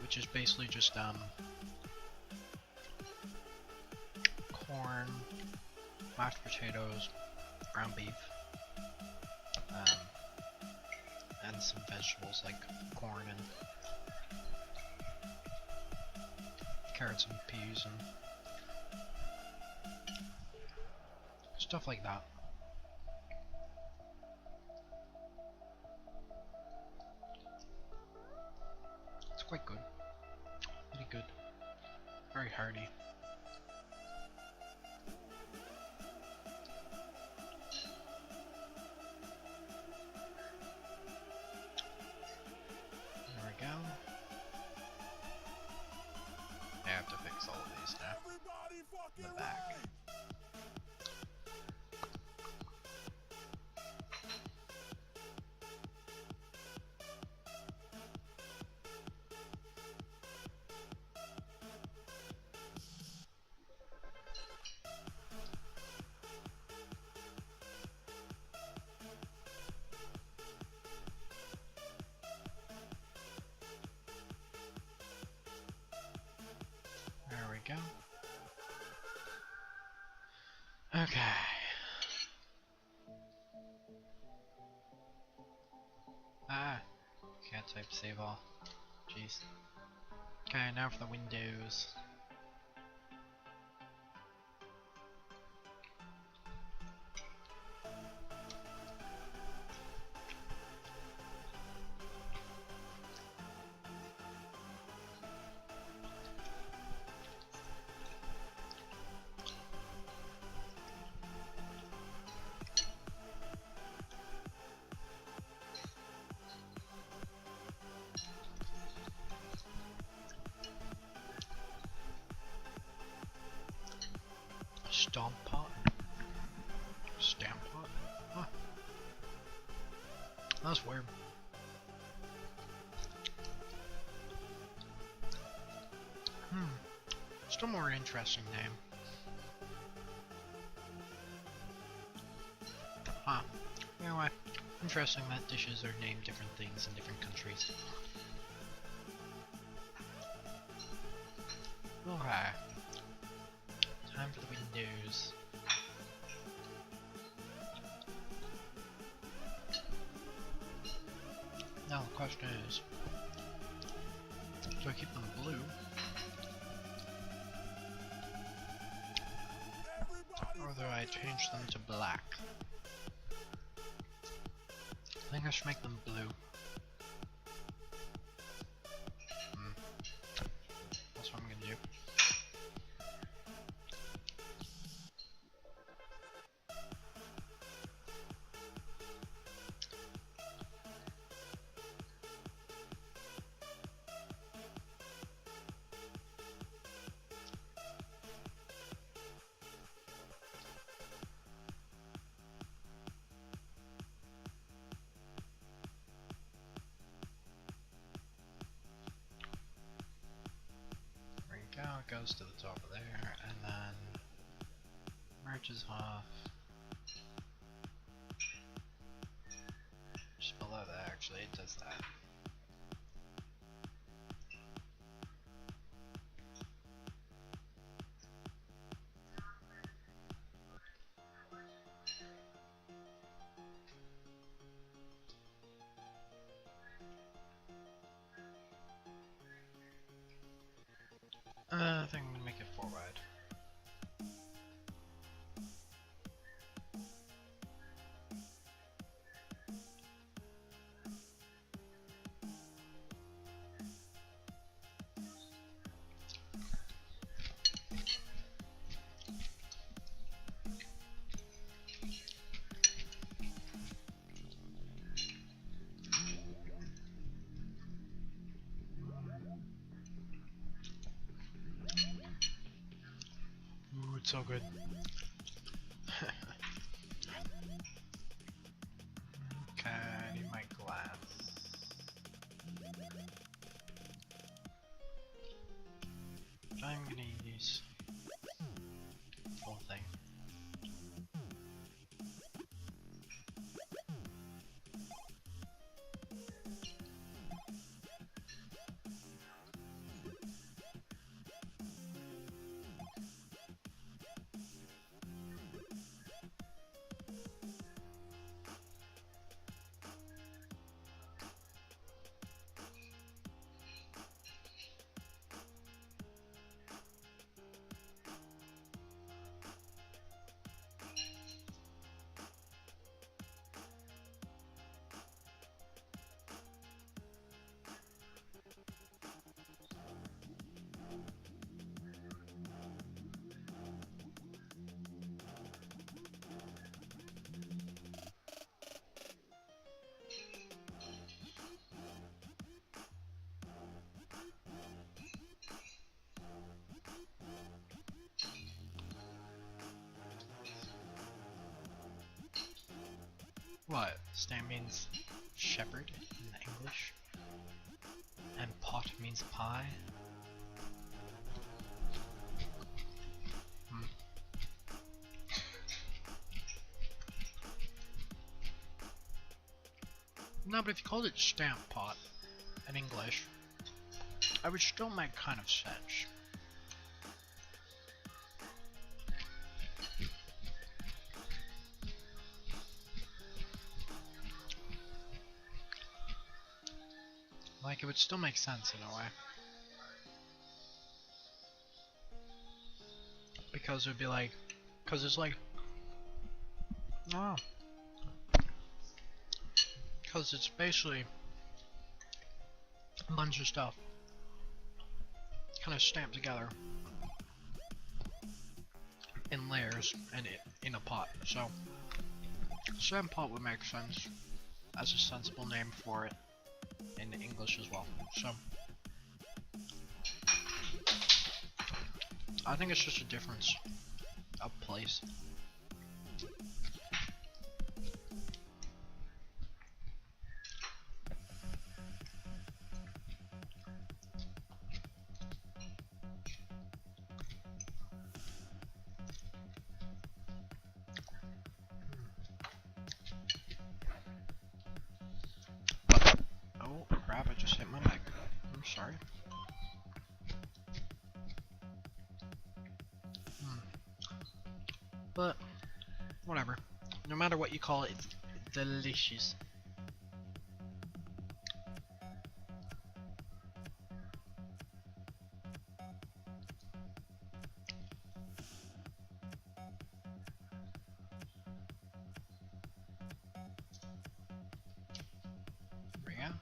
which is basically just corn, mashed potatoes, ground beef, and some vegetables like corn and carrots and peas and stuff like that. It's quite good. Pretty good. Very hearty. There we go. I have to fix all of these now. In the back. There we go. Okay. Ah, can't type save all. Jeez. Okay, now for the windows. Stomp pot? Stamp pot? Huh. That's weird. Still more interesting name. Huh. Anyway, interesting that dishes are named different things in different countries. Okay. Time for the windows. Now the question is, do I keep them blue? Or do I change them to black? I think I should make them blue. That's what I'm gonna do. It goes to the top of there, and then merges off just below that. Actually, it does that. I think I'm gonna make it 4 wide. Ooh, it's so good. Okay, I need my glass. I'm gonna use the whole thing. What? Stam means shepherd in English? And pot means pie? No, but if you called it stamp pot in English, I would still make kind of sense. Like, it would still make sense in a way. because it would be like, because it's like, oh, because it's basically a bunch of stuff kind of stamped together in layers and in a pot. So sand pot would make sense as a sensible name for it in English as well. So I think it's just a difference of place. Oh crap, I just hit my mic. I'm sorry. But whatever. No matter what you call it, it's delicious. There we go.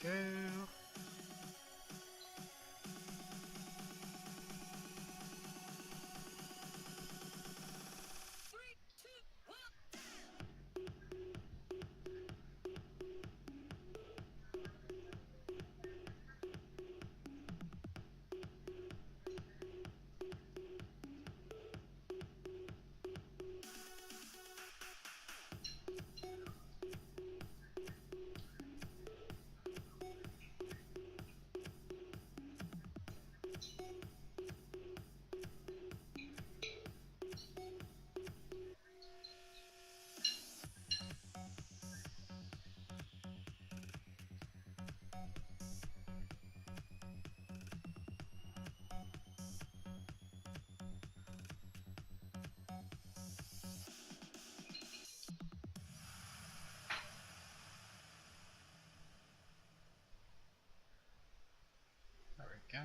Go. There we go.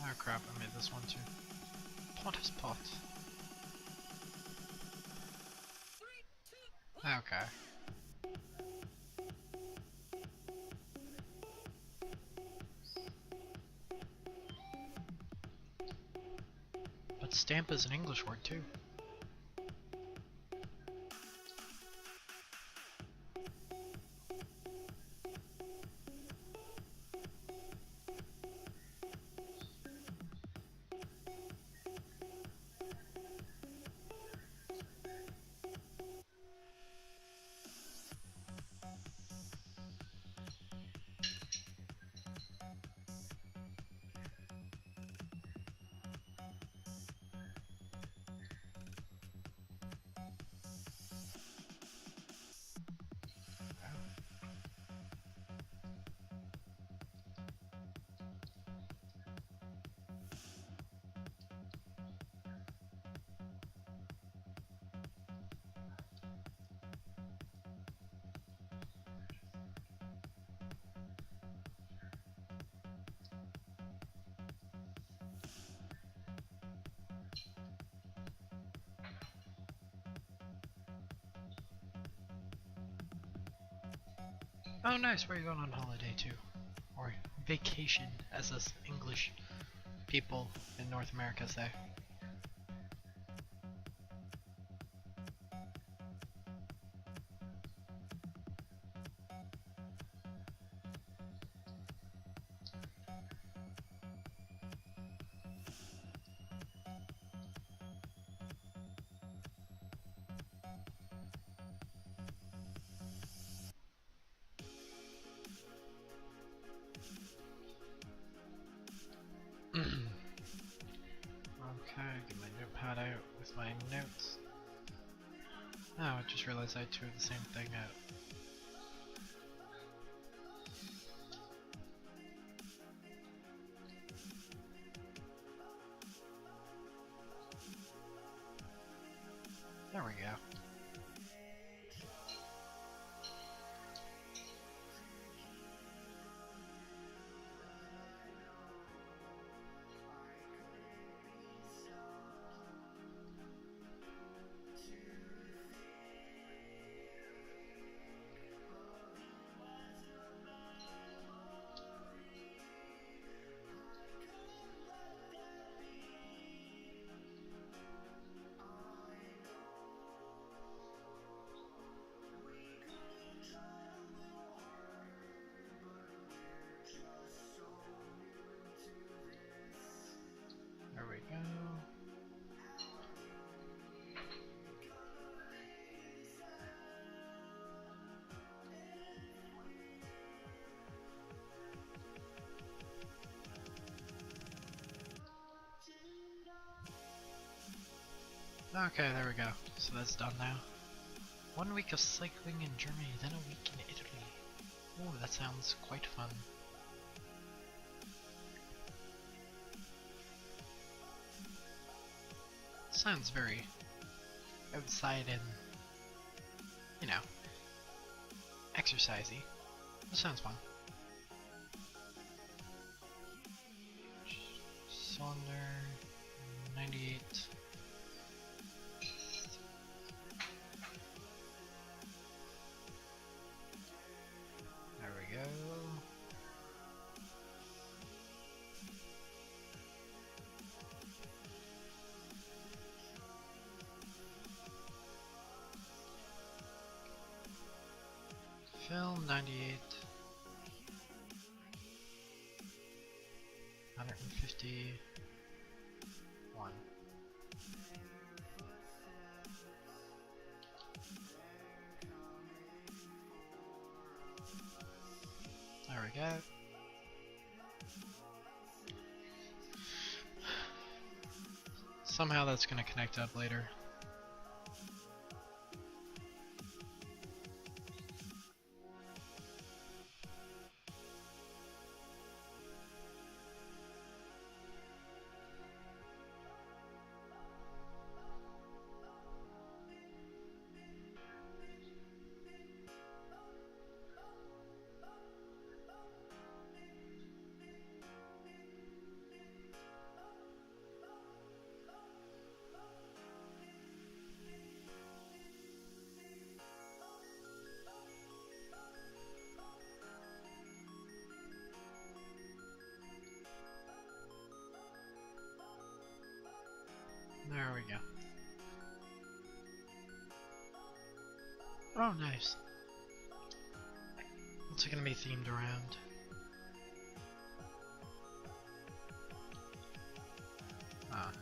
Oh crap, I made this one too. Pot is pot. Okay. But stamp is an English word too. Oh nice, where are you going on holiday to? Or vacation, as us English people in North America say. Okay, get my notepad out with my notes. Oh, I just realized I threw the same thing out. There we go. There we go. Okay, there we go. So that's done now. 1 week of cycling in Germany, then a week in Italy. Oh, that sounds quite fun. Sounds very outside and, you know, exercisey. That sounds fun. Cylinder 98. There we go. Film 98. 151. There we go. Somehow that's gonna connect up later. There we go. Oh, nice. What's it gonna be themed around? Ah.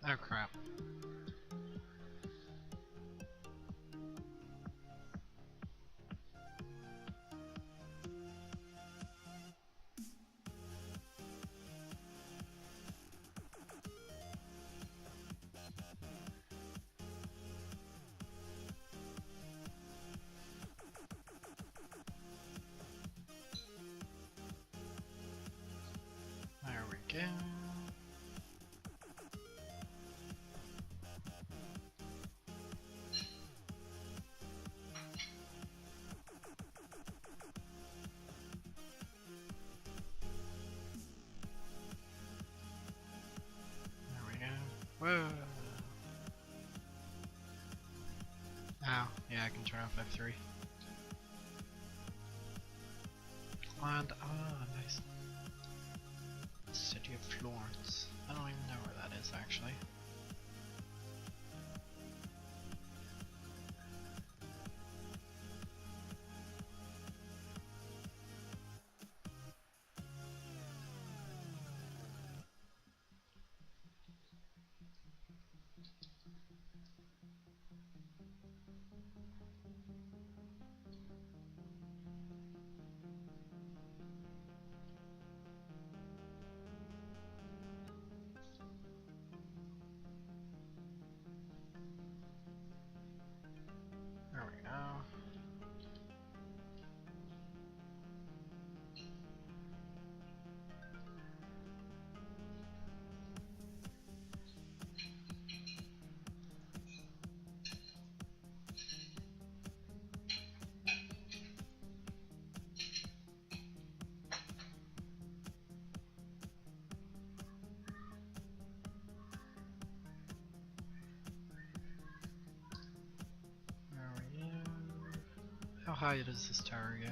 Oh crap. There we go. There we go. Whoa! Oh, yeah, I can turn off F3. And, nice. City of Florence. I don't even know where that is, actually. There we go. There we go. How high does this tower go?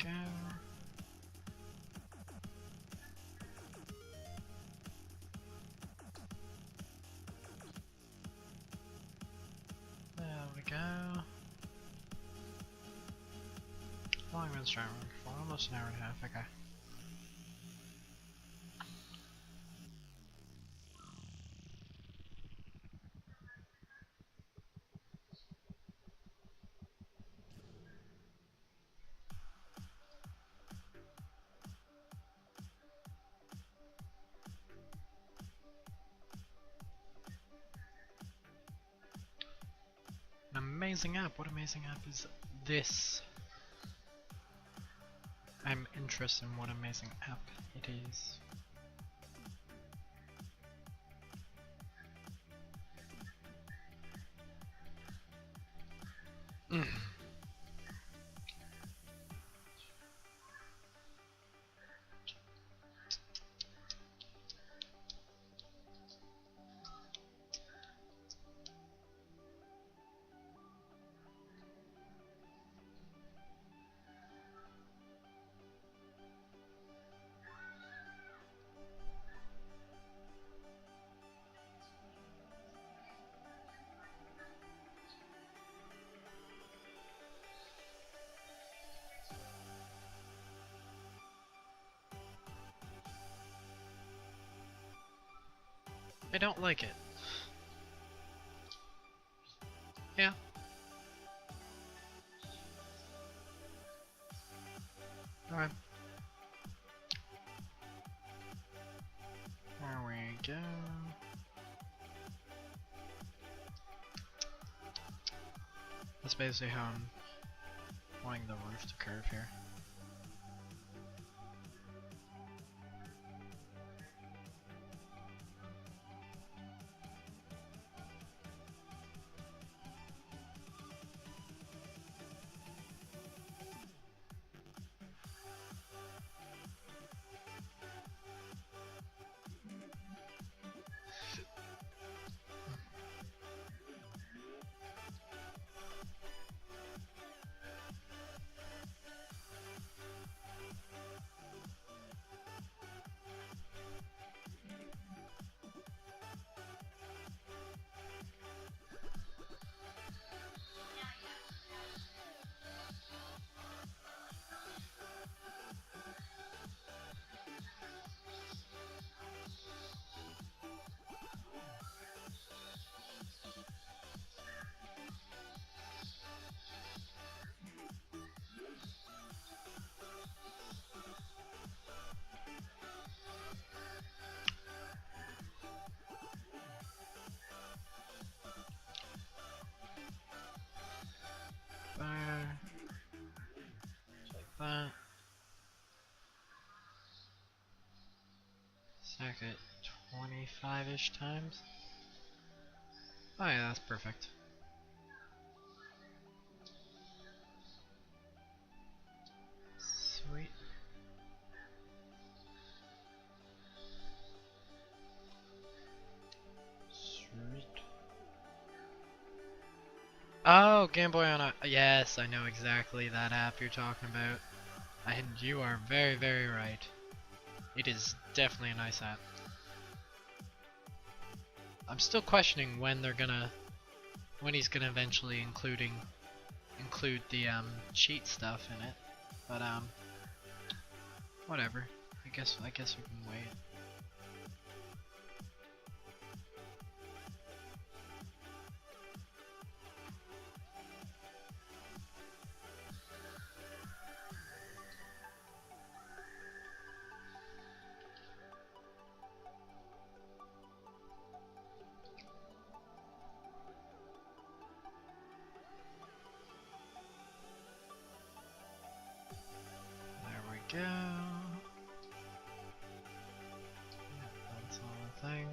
Go. There we go. How long have I been streaming for? Almost an hour and a half, okay. An amazing app. What amazing app is this? I'm interested in what amazing app it is. I don't like it. Yeah. Alright. There we go. That's basically how I'm wanting the roof to curve here. There. Just like that. Stack it 25-ish times. Oh yeah, that's perfect. Sweet. Sweet. Oh, Game Boy on a... Yes, I know exactly that app you're talking about. And you are very, very right. It is definitely a nice app. I'm still questioning when they're gonna... when he's gonna eventually include the cheat stuff in it. But whatever. I guess we can wait. There we go. That's all the thing.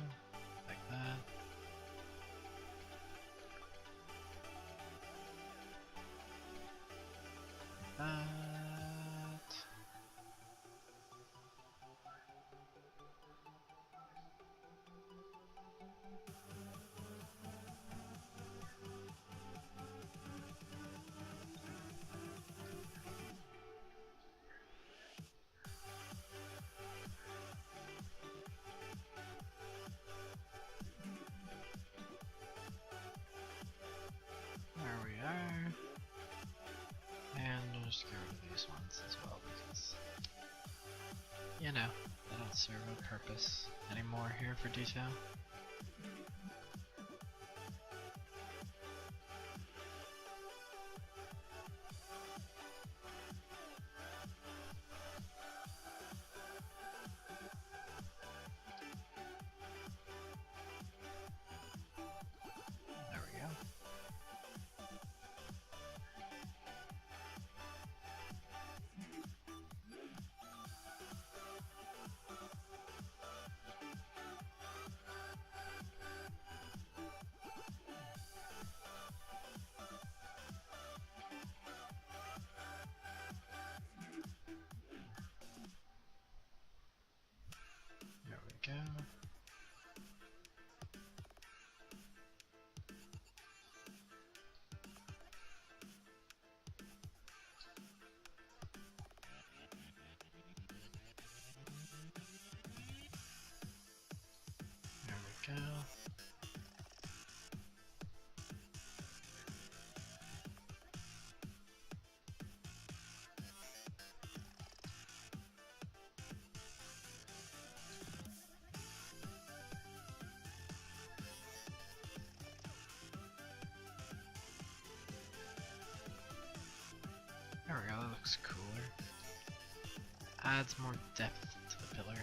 Like that. Like that. There we are. And I'll just get rid of these ones as well because, you know, they don't serve a purpose anymore here for detail. There we go. There we go. There we go. looks cooler. Adds more depth to the pillar.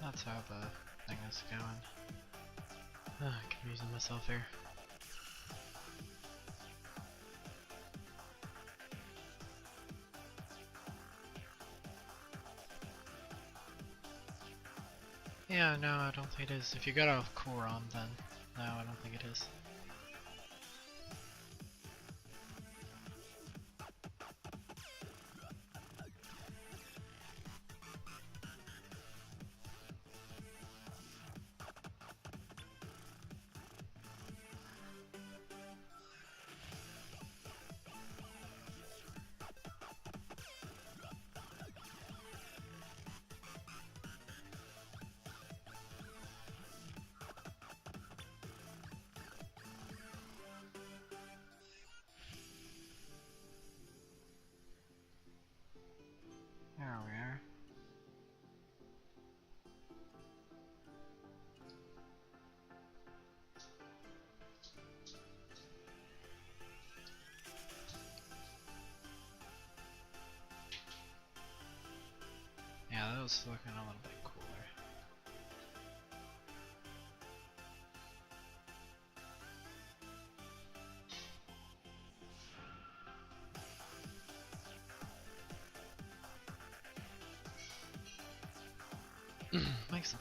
That's how the thing is going. Confusing myself here. Yeah, no, I don't think it is. If you got a core on, then no, I don't think it is. There we are. Yeah, that was looking a little bit cooler. Makes the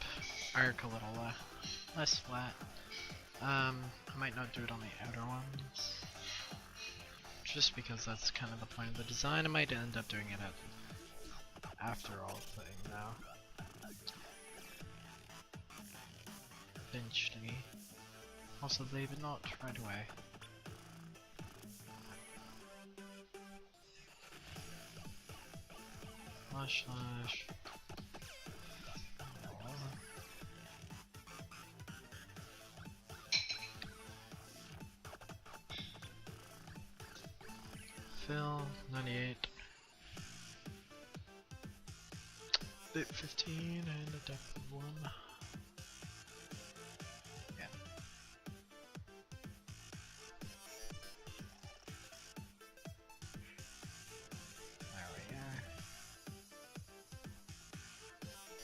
arc a little less flat. I might not do it on the outer ones, just because that's kind of the point of the design. I might end up doing it after all thing now. Eventually. Possibly, but not right away. Slash. Fill 98. Bit 15 and a depth of 1. Yeah. There we are.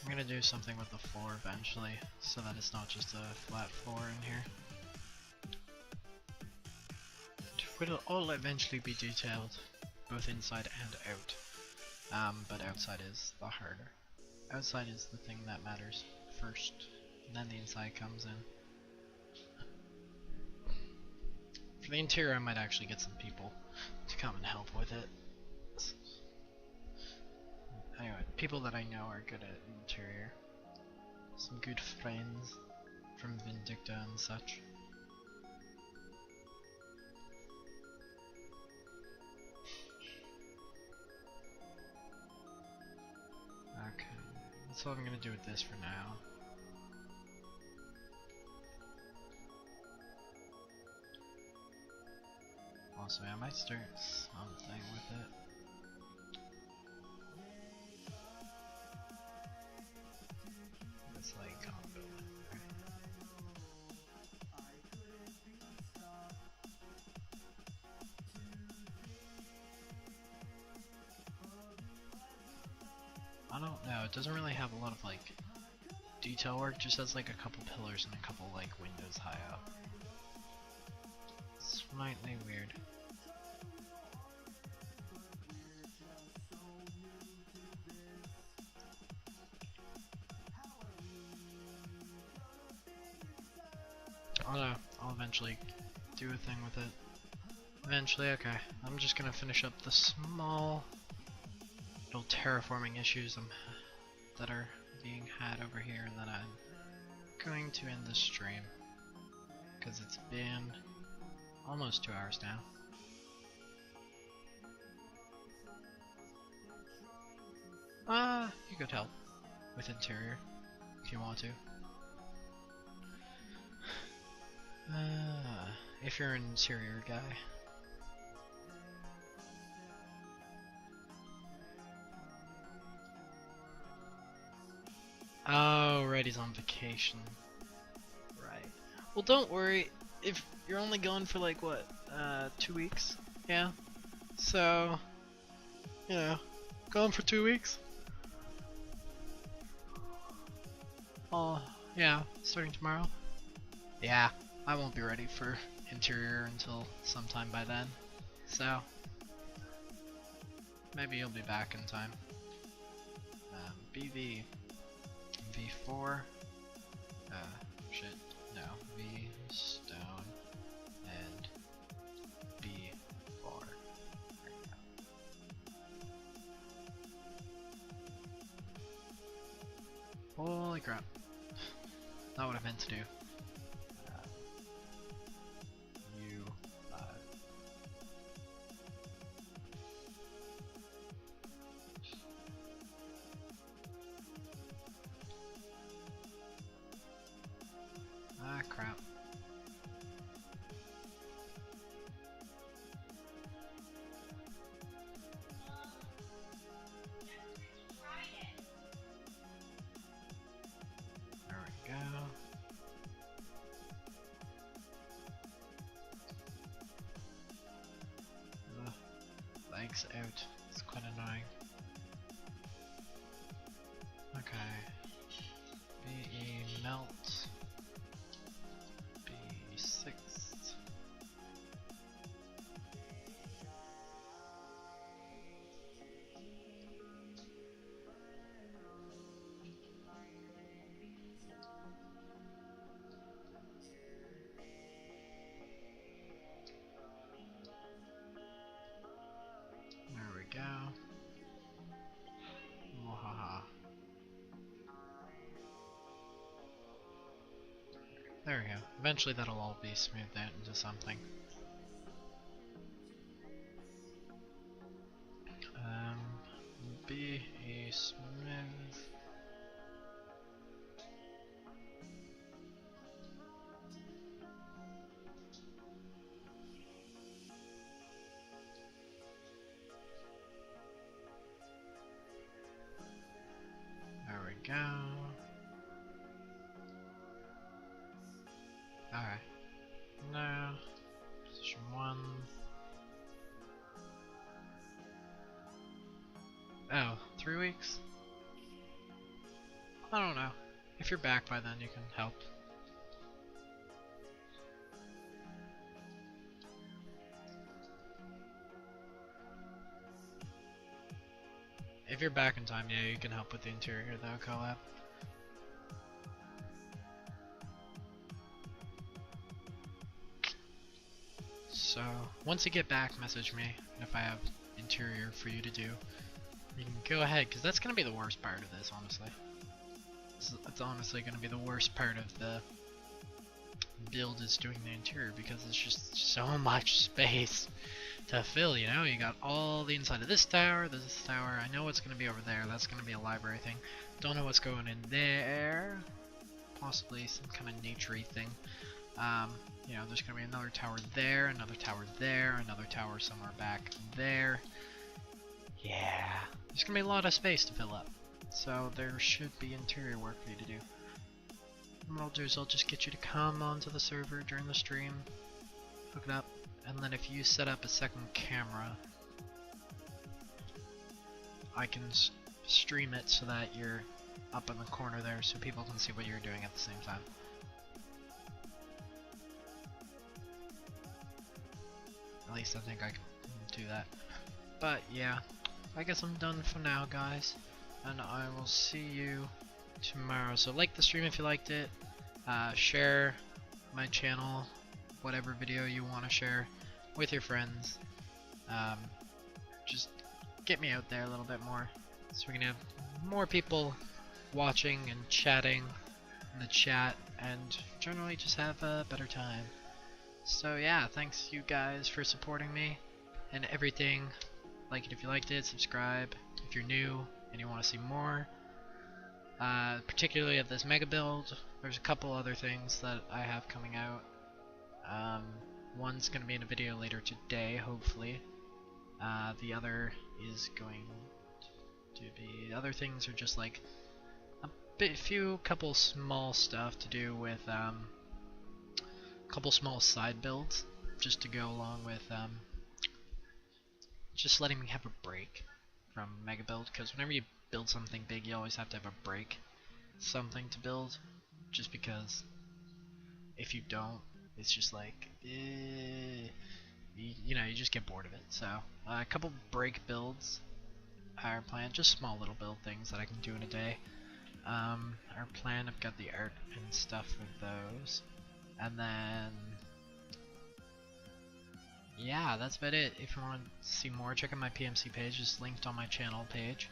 I'm gonna do something with the floor eventually, so that it's not just a flat floor in here. It will all eventually be detailed, both inside and out. But outside is the harder. Outside is the thing that matters first, and then the inside comes in. For the interior, I might actually get some people to come and help with it. Anyway, people that I know are good at interior. Some good friends from Vindicta and such. Okay, that's all I'm gonna do with this for now. Also, I might start something with it. It's like combo in there. I don't know, it doesn't really have a lot of like detail work, just has like a couple pillars and a couple like windows high up. Slightly weird. Oh no, I'll eventually do a thing with it. Eventually, okay. I'm just gonna finish up the small little terraforming issues that are being had over here, and then I'm going to end the stream. Because it's been almost 2 hours now. You could help with interior if you want to. If you're an interior guy. Oh, right, he's on vacation. Right. Well, don't worry. If you're only gone for like what, 2 weeks? Yeah. So, you know, gone for 2 weeks. Oh, yeah, starting tomorrow. Yeah, I won't be ready for interior until sometime by then. So, maybe you'll be back in time. BV, V4, shit, no, V stone, and B4. There you go. Holy crap. Not what I meant to do. Crap. There we go. Legs out. It's quite annoying. Okay. BE melt. B6. There we go. Wahaha. There we go. Eventually that'll all be smoothed out into something. Be a smooth. There we go. Alright. Now, position 1. Oh, 3 weeks? I don't know. If you're back by then, you can help. If you're back in time, yeah, you can help with the interior though, collab. So, once you get back, message me if I have interior for you to do. You can go ahead, because that's going to be the worst part of this, honestly. It's honestly going to be the worst part of the build, is doing the interior, because it's just so much space to fill, you know? You got all the inside of this tower, I know what's going to be over there, that's going to be a library thing. Don't know what's going in there. Possibly some kind of nature-y thing. You know, there's going to be another tower there, another tower there, another tower somewhere back there. Yeah, there's going to be a lot of space to fill up. So there should be interior work for you to do. And what I'll do is I'll just get you to come onto the server during the stream, hook it up, and then if you set up a second camera, I can stream it so that you're up in the corner there so people can see what you're doing at the same time. At least I think I can do that. But yeah, I guess I'm done for now, guys, and I will see you tomorrow. So like the stream if you liked it, share, my channel, whatever video you want to share with your friends. Just get me out there a little bit more, so we can have more people watching and chatting in the chat, and generally just have a better time. So yeah, thanks you guys for supporting me and everything. Like it if you liked it, subscribe if you're new and you want to see more. Particularly of this mega build. There's a couple other things that I have coming out. One's going to be in a video later today, hopefully. The other is going to be, other things are just like couple small stuff to do with couple small side builds, just to go along with just letting me have a break from mega build, because whenever you build something big you always have to have a break, something to build, just because if you don't, it's just like you know, you just get bored of it. So a couple break builds are planned, just small little build things that I can do in a day. Our plan, I've got the art and stuff for those, and then yeah, that's about it. If you want to see more, check out my PMC page. It's linked on my channel page,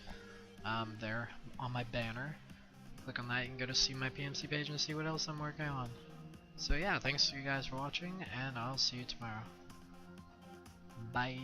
there on my banner. Click on that, you can go to see my PMC page and see what else I'm working on. So yeah, thanks to you guys for watching, and I'll see you tomorrow. Bye.